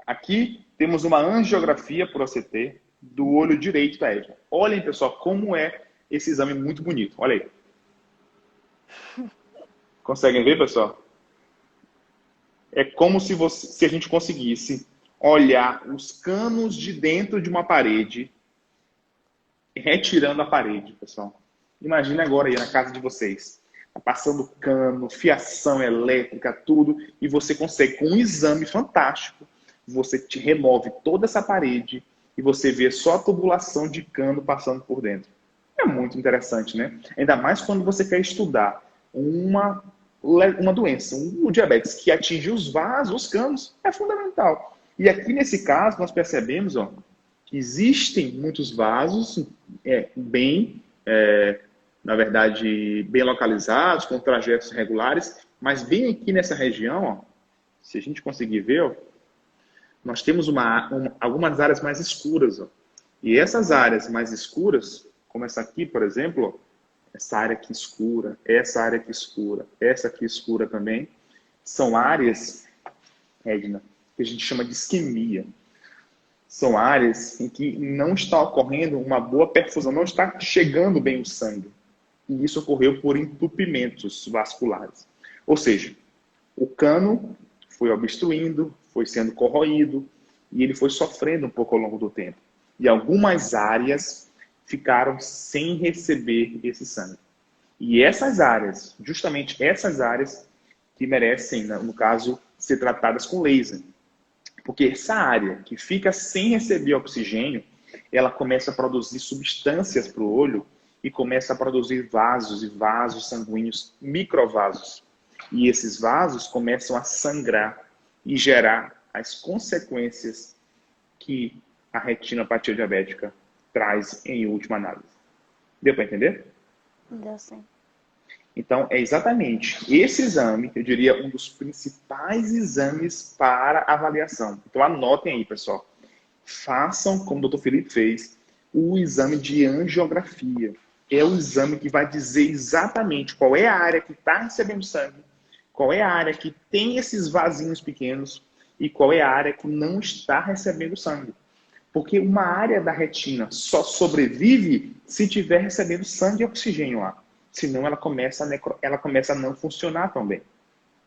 aqui temos uma angiografia por OCT do olho direito da Edna. Olhem, pessoal, como é esse exame muito bonito. Olha aí. Conseguem ver, pessoal? É como se a gente conseguisse olhar os canos de dentro de uma parede, retirando a parede, pessoal. Imagina agora aí na casa de vocês. Tá passando cano, fiação elétrica, tudo, e você consegue, com um exame fantástico, você te remove toda essa parede e você vê só a tubulação de cano passando por dentro. É muito interessante, né? Ainda mais quando você quer estudar uma doença, o diabetes, que atinge os vasos, os canos, é fundamental. E aqui nesse caso, nós percebemos que existem muitos vasos na verdade, bem localizados, com trajetos regulares, mas bem aqui nessa região, ó, se a gente conseguir ver, ó, nós temos algumas áreas mais escuras. Ó, e essas áreas mais escuras, como essa aqui, por exemplo, ó, essa área aqui escura, essa área aqui escura, essa aqui escura também, são áreas, Edna, que a gente chama de isquemia. São áreas em que não está ocorrendo uma boa perfusão, não está chegando bem o sangue. E isso ocorreu por entupimentos vasculares. Ou seja, o cano foi obstruindo, foi sendo corroído e ele foi sofrendo um pouco ao longo do tempo. E algumas áreas ficaram sem receber esse sangue. E essas áreas, justamente essas áreas que merecem, no caso, ser tratadas com laser. Porque essa área que fica sem receber oxigênio, ela começa a produzir substâncias para o olho e começa a produzir vasos e vasos sanguíneos, microvasos. E esses vasos começam a sangrar e gerar as consequências que a retinopatia diabética traz em última análise. Deu para entender? Deu sim. Então, é exatamente esse exame, eu diria, um dos principais exames para avaliação. Então, anotem aí, pessoal. Façam, como o Dr. Felipe fez, o exame de angiografia. É o exame que vai dizer exatamente qual é a área que está recebendo sangue, qual é a área que tem esses vasinhos pequenos e qual é a área que não está recebendo sangue. Porque uma área da retina só sobrevive se tiver recebendo sangue e oxigênio lá. Senão ela começa a não funcionar tão bem.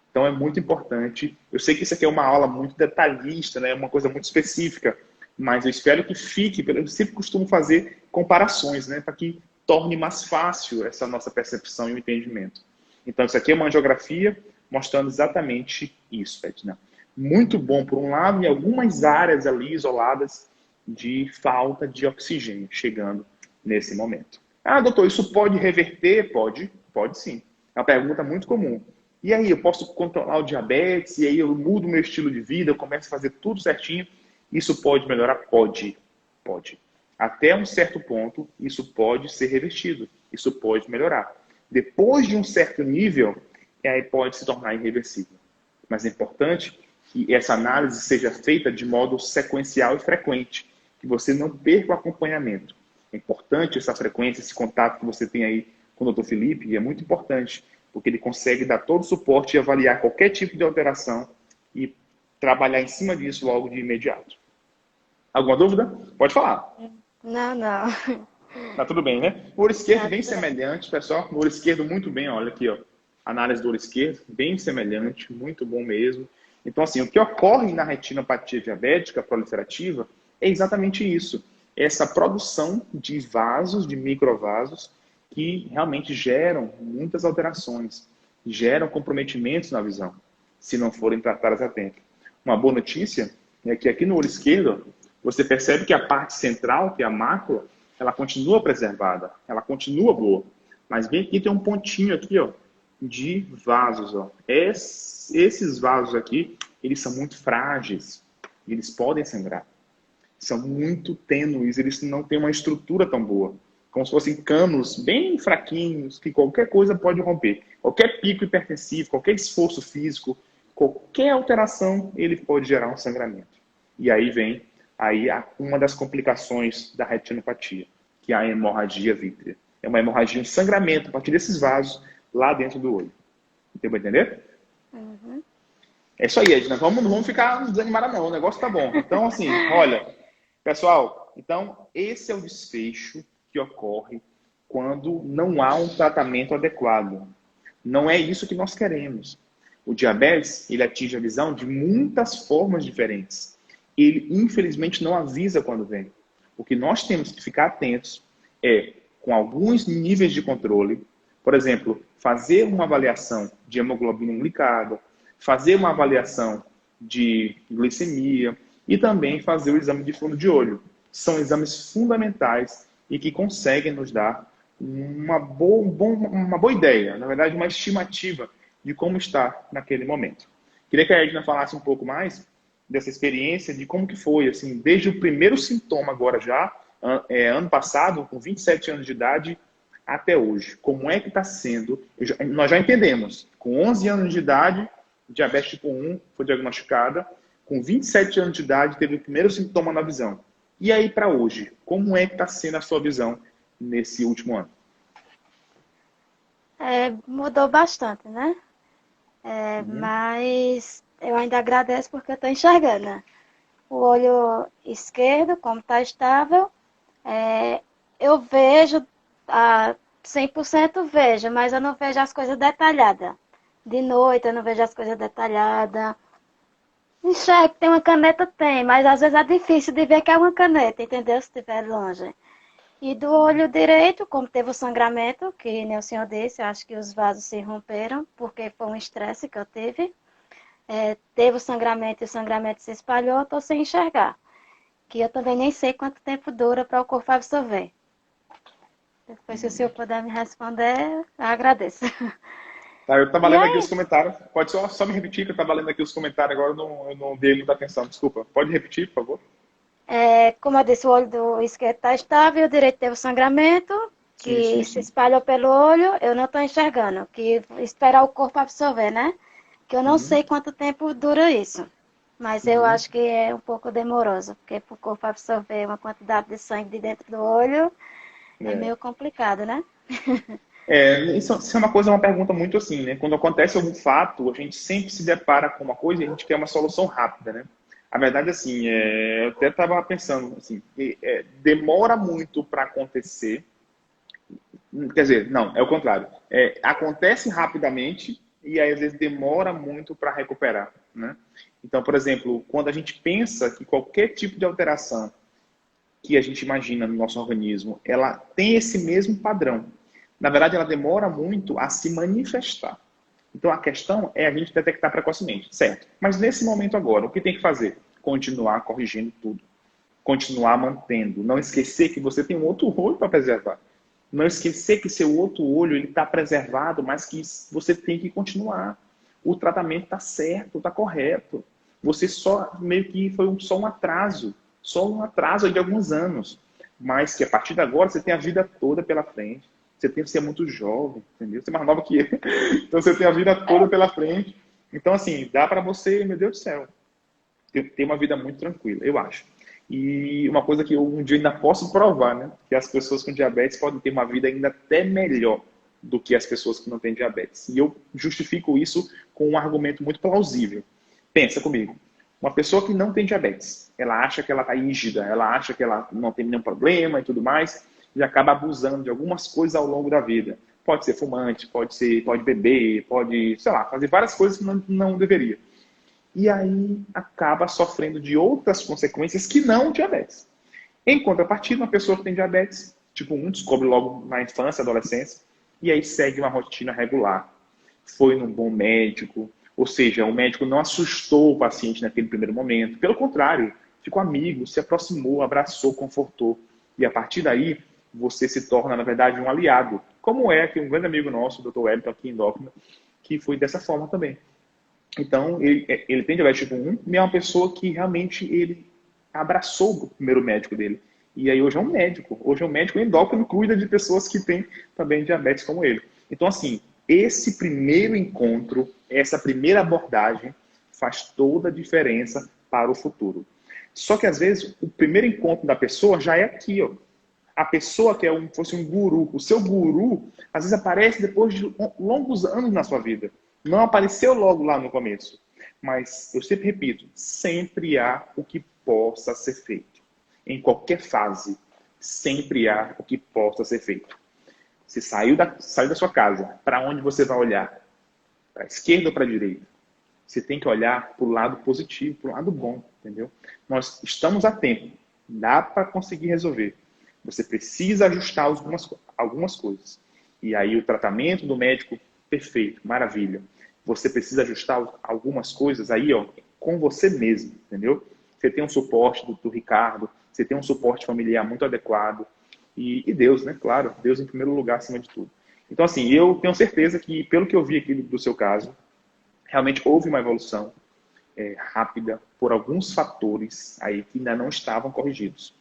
Então é muito importante. Eu sei que isso aqui é uma aula muito detalhista, né? Uma coisa muito específica, mas eu espero que fique. Eu sempre costumo fazer comparações, né? Para que torne mais fácil essa nossa percepção e o entendimento. Então isso aqui é uma angiografia mostrando exatamente isso, Edna. Muito bom por um lado, e algumas áreas ali isoladas de falta de oxigênio chegando nesse momento. Ah, doutor, isso pode reverter? Pode sim. É uma pergunta muito comum. E aí, eu posso controlar o diabetes? E aí eu mudo meu estilo de vida, eu começo a fazer tudo certinho? Isso pode melhorar? Pode. Até um certo ponto, isso pode ser revertido. Isso pode melhorar. Depois de um certo nível, aí pode se tornar irreversível. Mas é importante que essa análise seja feita de modo sequencial e frequente, que você não perca o acompanhamento. É importante essa frequência, esse contato que você tem aí com o Dr. Felipe, e é muito importante, porque ele consegue dar todo o suporte e avaliar qualquer tipo de alteração e trabalhar em cima disso logo de imediato. Alguma dúvida? Pode falar. Não. Tá tudo bem, né? O olho esquerdo Tá bem tudo bem. semelhante, pessoal. O olho esquerdo muito bem, olha aqui, ó. Análise do olho esquerdo, bem semelhante, muito bom mesmo. Então, assim, o que ocorre na retinopatia diabética proliferativa é exatamente isso. Essa produção de vasos, de microvasos, que realmente geram muitas alterações, geram comprometimentos na visão, se não forem tratadas a tempo. Uma boa notícia é que aqui no olho esquerdo, você percebe que a parte central, que é a mácula, ela continua preservada, ela continua boa. Mas bem aqui tem um pontinho aqui, ó, de vasos, ó. Esses vasos aqui, eles são muito frágeis, eles podem sangrar. São muito tênues, eles não têm uma estrutura tão boa. Como se fossem canos bem fraquinhos, que qualquer coisa pode romper. Qualquer pico hipertensivo, qualquer esforço físico, qualquer alteração, ele pode gerar um sangramento. E aí vem uma das complicações da retinopatia, que é a hemorragia vítrea. É uma hemorragia, um sangramento a partir desses vasos lá dentro do olho. Deu para entender? Uhum. É isso aí, Edna. Não vamos ficar desanimados, não. O negócio tá bom. Então, assim, olha, pessoal, então esse é o desfecho que ocorre quando não há um tratamento adequado. Não é isso que nós queremos. O diabetes, ele atinge a visão de muitas formas diferentes. Ele, infelizmente, não avisa quando vem. O que nós temos que ficar atentos é, com alguns níveis de controle, por exemplo, fazer uma avaliação de hemoglobina glicada, fazer uma avaliação de glicemia e também fazer o exame de fundo de olho. São exames fundamentais e que conseguem nos dar uma boa ideia, na verdade, uma estimativa de como está naquele momento. Queria que a Edna falasse um pouco mais dessa experiência, de como que foi, assim, desde o primeiro sintoma agora já, ano passado, com 27 anos de idade, até hoje. Como é que está sendo? Nós já entendemos, com 11 anos de idade, diabetes tipo 1 foi diagnosticada, com 27 anos de idade teve o primeiro sintoma na visão. E aí para hoje, como é que está sendo a sua visão nesse último ano? Mudou bastante, né? Uhum. Mas eu ainda agradeço porque eu estou enxergando, né? O olho esquerdo, como está estável, eu vejo, 100% vejo, mas eu não vejo as coisas detalhadas. De noite eu não vejo as coisas detalhadas. Enxergo, tem uma caneta, tem, mas às vezes é difícil de ver que é uma caneta, entendeu? Se estiver longe. E do olho direito, como teve o sangramento, que nem o senhor disse, eu acho que os vasos se romperam, porque foi um estresse que eu tive. Teve o sangramento e o sangramento se espalhou, eu estou sem enxergar. Que eu também nem sei quanto tempo dura para o corpo absorver. Depois, se o senhor puder me responder, eu agradeço. Tá, eu estava E lendo aqui aí, os comentários. Pode só me repetir, que eu estava lendo aqui os comentários agora, eu não dei muita atenção, desculpa. Pode repetir, por favor? como eu disse, o olho do esquerdo está estável, o direito teve o sangramento, Sim, que sim, se sim. espalhou pelo olho, eu não estou enxergando, que esperar o corpo absorver, né? Que eu não Uhum, sei quanto tempo dura isso. Mas eu uhum. acho que é um pouco demoroso, porque para o corpo absorver uma quantidade de sangue de dentro do olho é É. meio complicado, né? Isso é uma pergunta muito assim, né? Quando acontece algum fato, a gente sempre se depara com uma coisa e a gente quer uma solução rápida, né? A verdade, assim, eu até estava pensando, assim, que, demora muito para acontecer. Quer dizer, não, é o contrário. Acontece rapidamente e aí às vezes demora muito para recuperar, né? Então, por exemplo, quando a gente pensa que qualquer tipo de alteração que a gente imagina no nosso organismo, ela tem esse mesmo padrão. Na verdade, ela demora muito a se manifestar. Então, a questão é a gente detectar precocemente, certo? Mas nesse momento agora, o que tem que fazer? Continuar corrigindo tudo. Continuar mantendo. Não esquecer que você tem um outro olho para preservar. Não esquecer que seu outro olho ele está preservado, mas que você tem que continuar. O tratamento está certo, está correto. Você só meio que foi só um atraso de alguns anos, mas que a partir de agora você tem a vida toda pela frente. Você é muito jovem, entendeu? Você é mais nova que eu. Então você tem a vida toda pela frente. Então, assim, dá para você, meu Deus do céu, ter uma vida muito tranquila, eu acho. E uma coisa que eu um dia ainda posso provar, né? Que as pessoas com diabetes podem ter uma vida ainda até melhor do que as pessoas que não têm diabetes. E eu justifico isso com um argumento muito plausível. Pensa comigo. Uma pessoa que não tem diabetes, ela acha que ela está rígida, ela acha que ela não tem nenhum problema e tudo mais, e acaba abusando de algumas coisas ao longo da vida. Pode ser fumante, pode beber, pode, sei lá, fazer várias coisas que não deveria. E aí acaba sofrendo de outras consequências que não o diabetes. Em contrapartida, uma pessoa que tem diabetes, tipo descobre logo na infância, adolescência, e aí segue uma rotina regular. Foi num bom médico, ou seja, o médico não assustou o paciente naquele primeiro momento. Pelo contrário, ficou amigo, se aproximou, abraçou, confortou. E a partir daí, você se torna, na verdade, um aliado. Como é que um grande amigo nosso, o Dr. Wellington, aqui em endócrino, que foi dessa forma também. Então, ele tem diabetes tipo 1 e é uma pessoa que realmente ele abraçou o primeiro médico dele. E aí hoje é um médico. Hoje é um médico endócrino, cuida de pessoas que têm também diabetes como ele. Então, assim, esse primeiro encontro, essa primeira abordagem faz toda a diferença para o futuro. Só que, às vezes, o primeiro encontro da pessoa já é aqui, ó. A pessoa que fosse um guru, o seu guru, às vezes aparece depois de longos anos na sua vida. Não apareceu logo lá no começo. Mas, eu sempre repito, sempre há o que possa ser feito. Em qualquer fase, sempre há o que possa ser feito. Você saiu da sua casa, para onde você vai olhar? Para a esquerda ou para a direita? Você tem que olhar para o lado positivo, para o lado bom, entendeu? Nós estamos a tempo. Dá para conseguir resolver. Você precisa ajustar algumas coisas. E aí o tratamento do médico, perfeito, maravilha. Você precisa ajustar algumas coisas aí, ó, com você mesmo, entendeu? Você tem um suporte do Ricardo, você tem um suporte familiar muito adequado. E Deus, né? Claro, Deus em primeiro lugar, acima de tudo. Então, assim, eu tenho certeza que, pelo que eu vi aqui do seu caso, realmente houve uma evolução rápida por alguns fatores aí que ainda não estavam corrigidos.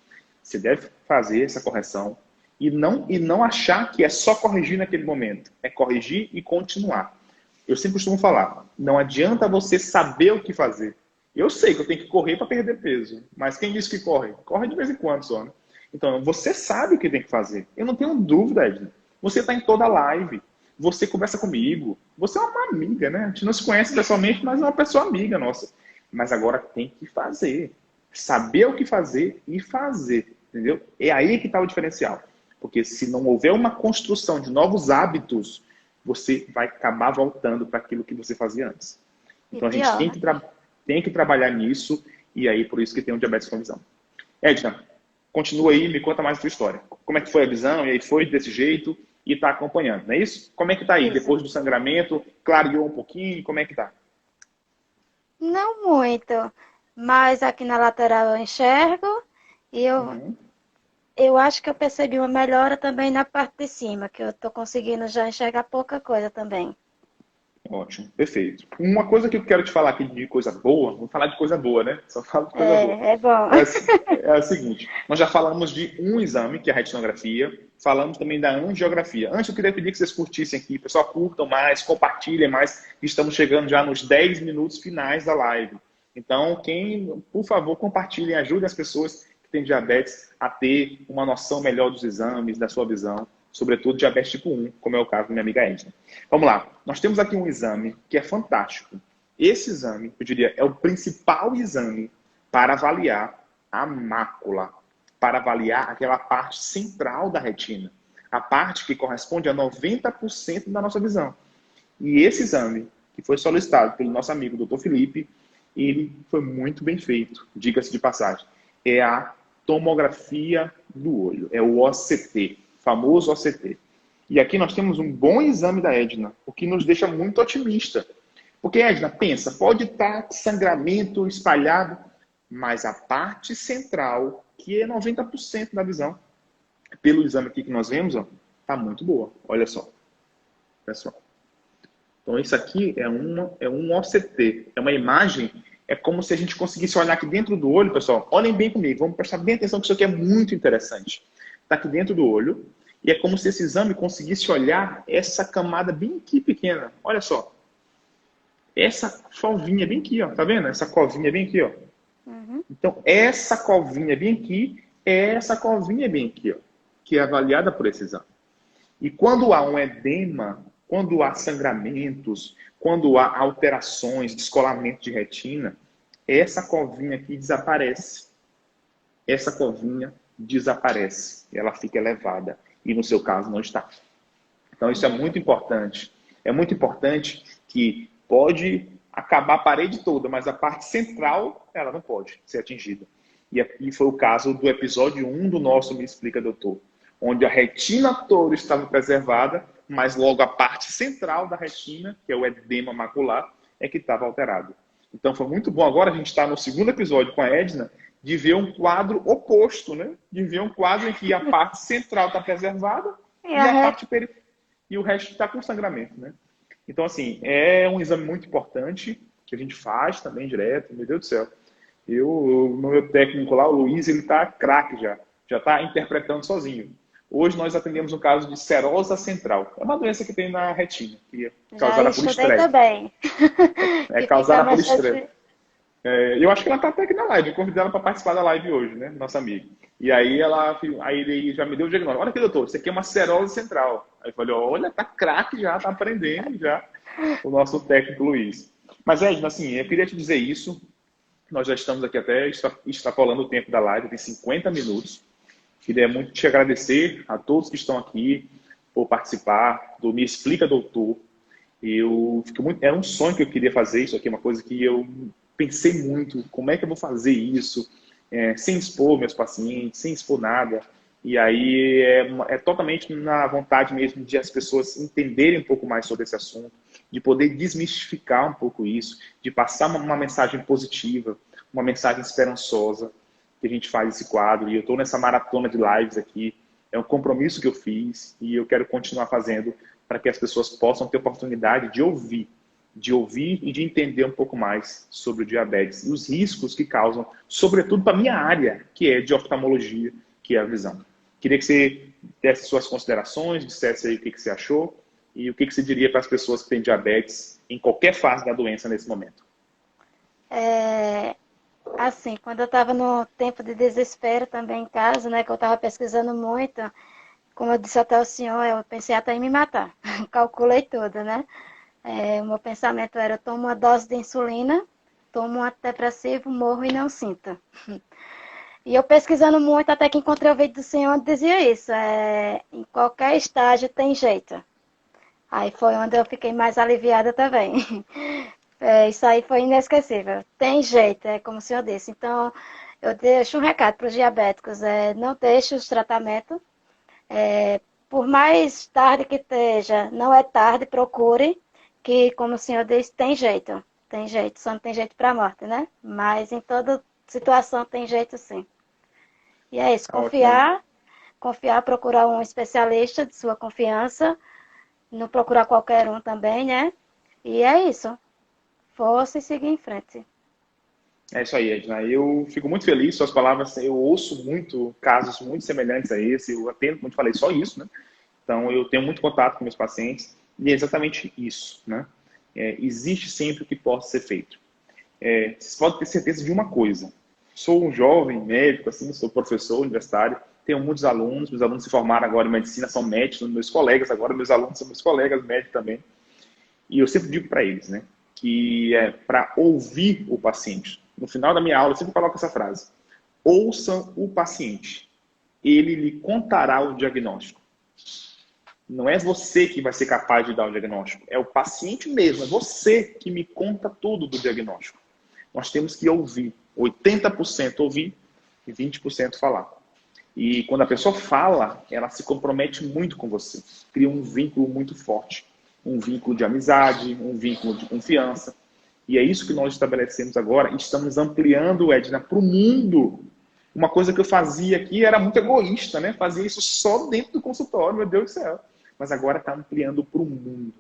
Você deve fazer essa correção e não achar que é só corrigir naquele momento. É corrigir e continuar. Eu sempre costumo falar, não adianta você saber o que fazer. Eu sei que eu tenho que correr para perder peso, mas quem disse que corre? Corre de vez em quando só, né? Então, você sabe o que tem que fazer. Eu não tenho dúvida, Edna. Você está em toda live. você conversa comigo, você é uma amiga, né? A gente não se conhece pessoalmente, mas é uma pessoa amiga nossa. Mas agora tem que fazer. Saber o que fazer e fazer, entendeu? É aí que está o diferencial. Porque se não houver uma construção de novos hábitos, você vai acabar voltando para aquilo que você fazia antes. E Então a gente pior, né? tem que trabalhar nisso, e aí por isso que tem o diabetes com visão. Edna, continua aí, me conta mais a sua história. Como é que foi a visão, e aí foi desse jeito, e está acompanhando, não é isso? Como é que está aí? Isso. Depois do sangramento, clareou um pouquinho, como é que está? Não muito, mas aqui na lateral eu enxergo e Uhum. eu acho que eu percebi uma melhora também na parte de cima, que eu tô conseguindo já enxergar pouca coisa também. Ótimo, perfeito. Uma coisa que eu quero te falar aqui de coisa boa, vou falar de coisa boa, né? Só falo de coisa boa. É bom. É a seguinte, nós já falamos de um exame, que é a retinografia, falamos também da angiografia. Antes eu queria pedir que vocês curtissem aqui, pessoal, curtam mais, compartilhem mais, estamos chegando já nos 10 minutos finais da live. Então, por favor, compartilhem, ajudem as pessoas que têm diabetes a ter uma noção melhor dos exames, da sua visão, sobretudo diabetes tipo 1, como é o caso da minha amiga Edna. Vamos lá, nós temos aqui um exame que é fantástico. Esse exame, eu diria, é o principal exame para avaliar a mácula, para avaliar aquela parte central da retina, a parte que corresponde a 90% da nossa visão. E esse exame, que foi solicitado pelo nosso amigo Dr. Felipe, ele foi muito bem feito, diga-se de passagem. É a tomografia do olho, é o OCT, famoso OCT. E aqui nós temos um bom exame da Edna, o que nos deixa muito otimista. Porque, Edna, pensa, pode estar sangramento espalhado, mas a parte central, que é 90% da visão, pelo exame aqui que nós vemos, está muito boa. Olha só. Pessoal. Então, isso aqui é um OCT. É uma imagem, é como se a gente conseguisse olhar aqui dentro do olho, pessoal. Olhem bem comigo, vamos prestar bem atenção que isso aqui é muito interessante. Está aqui dentro do olho, e é como se esse exame conseguisse olhar essa camada bem aqui pequena. Olha só. Essa folvinha bem aqui, ó. Tá vendo? Essa covinha bem aqui, ó. Uhum. Então, essa covinha bem aqui é essa covinha bem aqui, ó, que é avaliada por esse exame. E quando há um edema, quando há sangramentos, quando há alterações, descolamento de retina, essa covinha aqui desaparece. Essa covinha desaparece. Ela fica elevada. E no seu caso não está. Então isso é muito importante. É muito importante que pode acabar a parede toda, mas a parte central, ela não pode ser atingida. E aqui foi o caso do episódio 1 do nosso Me Explica, Doutor, onde a retina toda estava preservada, mas logo a parte central da retina, que é o edema macular, é que estava alterado. Então foi muito bom. Agora a gente está no segundo episódio com a Edna, de ver um quadro oposto, né? De ver um quadro em que a parte central está preservada E e a a re... parte periférica, e o resto está com sangramento, né? Então, assim, é um exame muito importante, que a gente faz também direto, meu Deus do céu. No meu técnico lá, o Luiz, ele tá craque já tá interpretando sozinho. Hoje nós atendemos um caso de serosa central. É uma doença que tem na retina, que é Já causada por estudei estresse. também. É Que fica causada por mexendo estresse. Eu acho que ela tá até aqui na live, eu convidei ela para participar da live hoje, né, nossa amiga. E aí ele já me deu o diagnóstico. Olha aqui, doutor, isso aqui é uma serose central. Aí eu falei, olha, tá craque já, tá aprendendo já, o nosso técnico Luiz. Mas, Edna, assim, eu queria te dizer isso. Nós já estamos aqui até extrapolando o tempo da live, tem 50 minutos. Queria muito te agradecer a todos que estão aqui por participar do Me Explica, Doutor. Era um sonho que eu queria fazer isso aqui, uma coisa que eu pensei muito, como é que eu vou fazer isso, sem expor meus pacientes, sem expor nada. E aí é totalmente na vontade mesmo de as pessoas entenderem um pouco mais sobre esse assunto, de poder desmistificar um pouco isso, de passar uma mensagem positiva, uma mensagem esperançosa, que a gente faz esse quadro. E eu estou nessa maratona de lives aqui, é um compromisso que eu fiz e eu quero continuar fazendo para que as pessoas possam ter oportunidade de ouvir e de entender um pouco mais sobre o diabetes e os riscos que causam, sobretudo para a minha área, que é de oftalmologia, que é a visão. Queria que você desse suas considerações, dissesse aí o que você achou e o que você diria para as pessoas que têm diabetes em qualquer fase da doença nesse momento. Assim, quando eu estava no tempo de desespero também em casa, né, que eu estava pesquisando muito, como eu disse até ao senhor, eu pensei até em me matar. Calculei tudo, né? O meu pensamento era, eu tomo uma dose de insulina, tomo um antidepressivo, morro e não sinto. E eu pesquisando muito, até que encontrei o vídeo do senhor onde dizia isso. Em qualquer estágio tem jeito. Aí foi onde eu fiquei mais aliviada também. Isso aí foi inesquecível. Tem jeito, é como o senhor disse. Então, eu deixo um recado para os diabéticos. Não deixe os tratamentos. Por mais tarde que esteja, não é tarde, procure. Que, como o senhor disse, tem jeito. Tem jeito, só não tem jeito para a morte, né? Mas em toda situação tem jeito sim. E é isso, Ótimo. confiar, procurar um especialista de sua confiança, não procurar qualquer um também, né? E é isso. Força e seguir em frente. É isso aí, Edna. Eu fico muito feliz, suas palavras, eu ouço muito casos muito semelhantes a esse, eu atendo, como eu te falei, só isso, né? Então, eu tenho muito contato com meus pacientes e é exatamente isso, né? Existe sempre o que possa ser feito. Vocês podem ter certeza de uma coisa. Sou um jovem médico, assim, sou professor universitário, tenho muitos alunos, meus alunos se formaram agora em medicina, são médicos, meus colegas agora, meus alunos são meus colegas médicos também. E eu sempre digo para eles, né, que é para ouvir o paciente. No final da minha aula, eu sempre coloco essa frase. Ouçam o paciente. Ele lhe contará o diagnóstico. Não é você que vai ser capaz de dar o diagnóstico. É o paciente mesmo. É você que me conta tudo do diagnóstico. Nós temos que ouvir. 80% ouvir e 20% falar. E quando a pessoa fala, ela se compromete muito com você. Cria um vínculo muito forte. Um vínculo de amizade, um vínculo de confiança. E é isso que nós estabelecemos agora. Estamos ampliando, Edna, para o mundo. Uma coisa que eu fazia aqui era muito egoísta, né? Fazia isso só dentro do consultório, meu Deus do céu. Mas agora está ampliando para o mundo.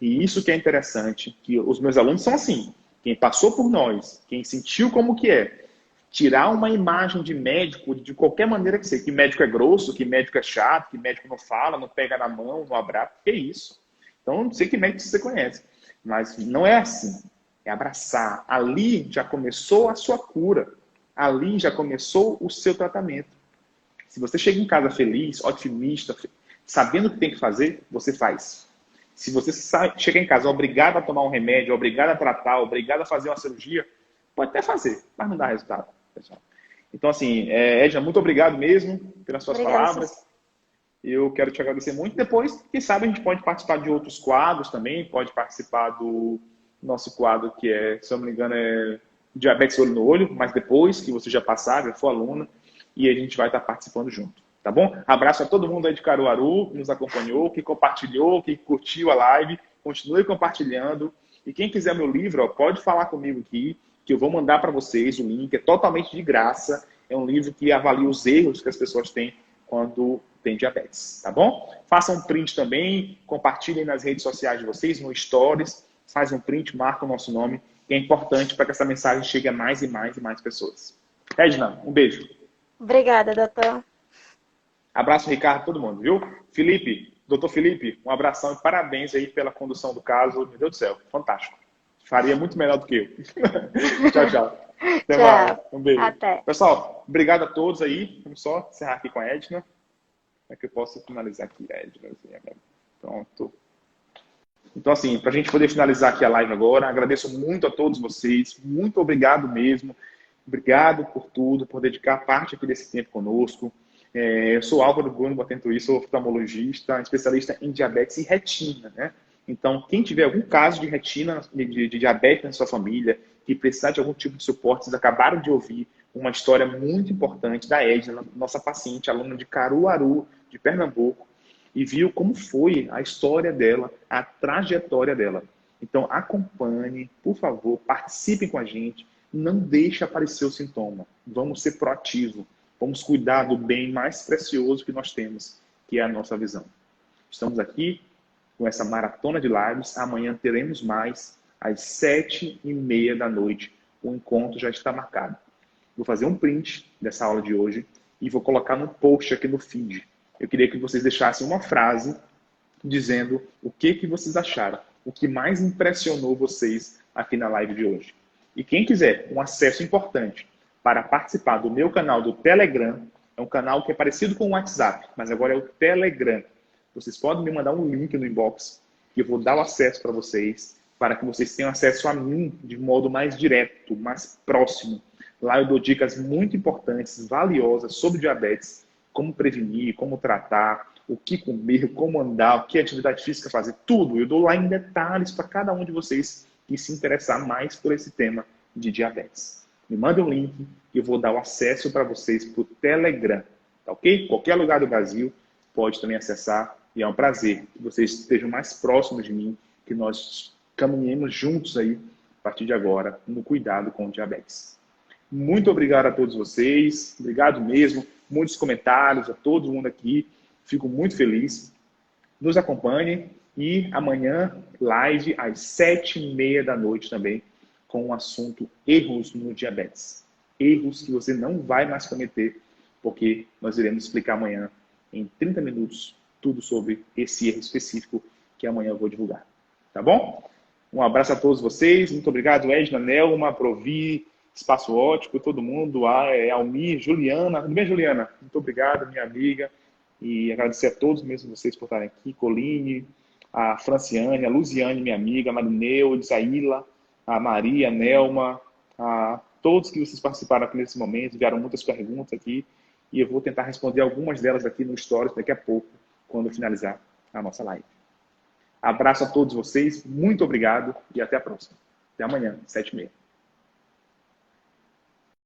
E isso que é interessante, que os meus alunos são assim. Quem passou por nós, quem sentiu como que é, tirar uma imagem de médico de qualquer maneira que seja, que médico é grosso, que médico é chato, que médico não fala, não pega na mão, não abraça, que é isso. Então, não sei que médico você conhece, mas não é assim. É abraçar. Ali já começou a sua cura. Ali já começou o seu tratamento. Se você chega em casa feliz, otimista, sabendo o que tem que fazer, você faz. Se você chega em casa obrigado a tomar um remédio, obrigado a tratar, obrigado a fazer uma cirurgia, pode até fazer, mas não dá resultado, pessoal. Então, assim, Edna, muito obrigado mesmo pelas suas Obrigada, palavras. Eu quero te agradecer muito. Depois, quem sabe, a gente pode participar de outros quadros também. Pode participar do nosso quadro, que é, se eu não me engano, é Diabetes Olho no Olho, mas depois que você já passar, já for aluna, e a gente vai estar participando junto. Tá bom? Abraço a todo mundo aí de Caruaru, que nos acompanhou, que compartilhou, que curtiu a live. Continue compartilhando. E quem quiser meu livro, ó, pode falar comigo aqui, que eu vou mandar para vocês o link. É totalmente de graça. É um livro que avalia os erros que as pessoas têm quando tem diabetes, tá bom? Façam um print também, compartilhem nas redes sociais de vocês, no Stories, faz um print, marca o nosso nome, que é importante para que essa mensagem chegue a mais e mais e mais pessoas. Edna, um beijo. Obrigada, doutor. Abraço, Ricardo, todo mundo, viu? Felipe, doutor Felipe, um abração e parabéns aí pela condução do caso. Meu Deus do céu, fantástico. Faria muito melhor do que eu. Tchau, tchau. Até mais. Tchau. Um beijo. Até. Pessoal, obrigado a todos aí. Vamos só encerrar aqui com a Edna. Como é que eu posso finalizar aqui, Edna? Pronto. Então, assim, para a gente poder finalizar aqui a live agora, agradeço muito a todos vocês. Muito obrigado mesmo. Obrigado por tudo, por dedicar parte aqui desse tempo conosco. Eu sou Álvaro Bruno Botentuí, sou oftalmologista, especialista em diabetes e retina, né? Então, quem tiver algum caso de retina, de diabetes na sua família, que precisar de algum tipo de suporte, vocês acabaram de ouvir uma história muito importante da Edna, nossa paciente, aluna de Caruaru, de Pernambuco, e viu como foi a história dela, a trajetória dela. Então, acompanhe, por favor, participem com a gente, não deixe aparecer o sintoma. Vamos ser proativos. Vamos cuidar do bem mais precioso que nós temos, que é a nossa visão. Estamos aqui com essa maratona de lives. Amanhã teremos mais, às 7h30 da noite. O encontro já está marcado. Vou fazer um print dessa aula de hoje e vou colocar no post aqui no feed. Eu queria que vocês deixassem uma frase dizendo o que vocês acharam, o que mais impressionou vocês aqui na live de hoje. E quem quiser um acesso importante para participar do meu canal do Telegram, É um canal que é parecido com o WhatsApp, mas agora é o Telegram. Vocês podem me mandar um link no inbox que eu vou dar o acesso para vocês, para que vocês tenham acesso a mim de modo mais direto, mais próximo. Lá eu dou dicas muito importantes, valiosas sobre diabetes, como prevenir, como tratar, o que comer, como andar, o que atividade física fazer, tudo. Eu dou lá em detalhes para cada um de vocês que se interessar mais por esse tema de diabetes. Me manda um link e eu vou dar o acesso para vocês para o Telegram, tá ok? Qualquer lugar do Brasil pode também acessar e é um prazer que vocês estejam mais próximos de mim, que nós caminhemos juntos aí, a partir de agora, no cuidado com o diabetes. Muito obrigado a todos vocês, obrigado mesmo, muitos comentários a todo mundo aqui, fico muito feliz. Nos acompanhem e amanhã, live às 7h30 da noite também, com o assunto erros no diabetes. Erros que você não vai mais cometer, porque nós iremos explicar amanhã, em 30 minutos, tudo sobre esse erro específico que amanhã eu vou divulgar. Tá bom? Um abraço a todos vocês. Muito obrigado, Edna, Nelma, Provi, Espaço Ótico, todo mundo, Almir, Juliana. Tudo bem, Juliana? Muito obrigado, minha amiga. E agradecer a todos mesmo vocês por estarem aqui. Coline, a Franciane, a Luziane, minha amiga, a Marineu, a Isaíla, a Maria, a Nelma, a todos que vocês participaram aqui nesse momento, enviaram muitas perguntas aqui. E eu vou tentar responder algumas delas aqui no Stories daqui a pouco, quando finalizar a nossa live. Abraço a todos vocês, muito obrigado e até a próxima. Até amanhã, 7h30.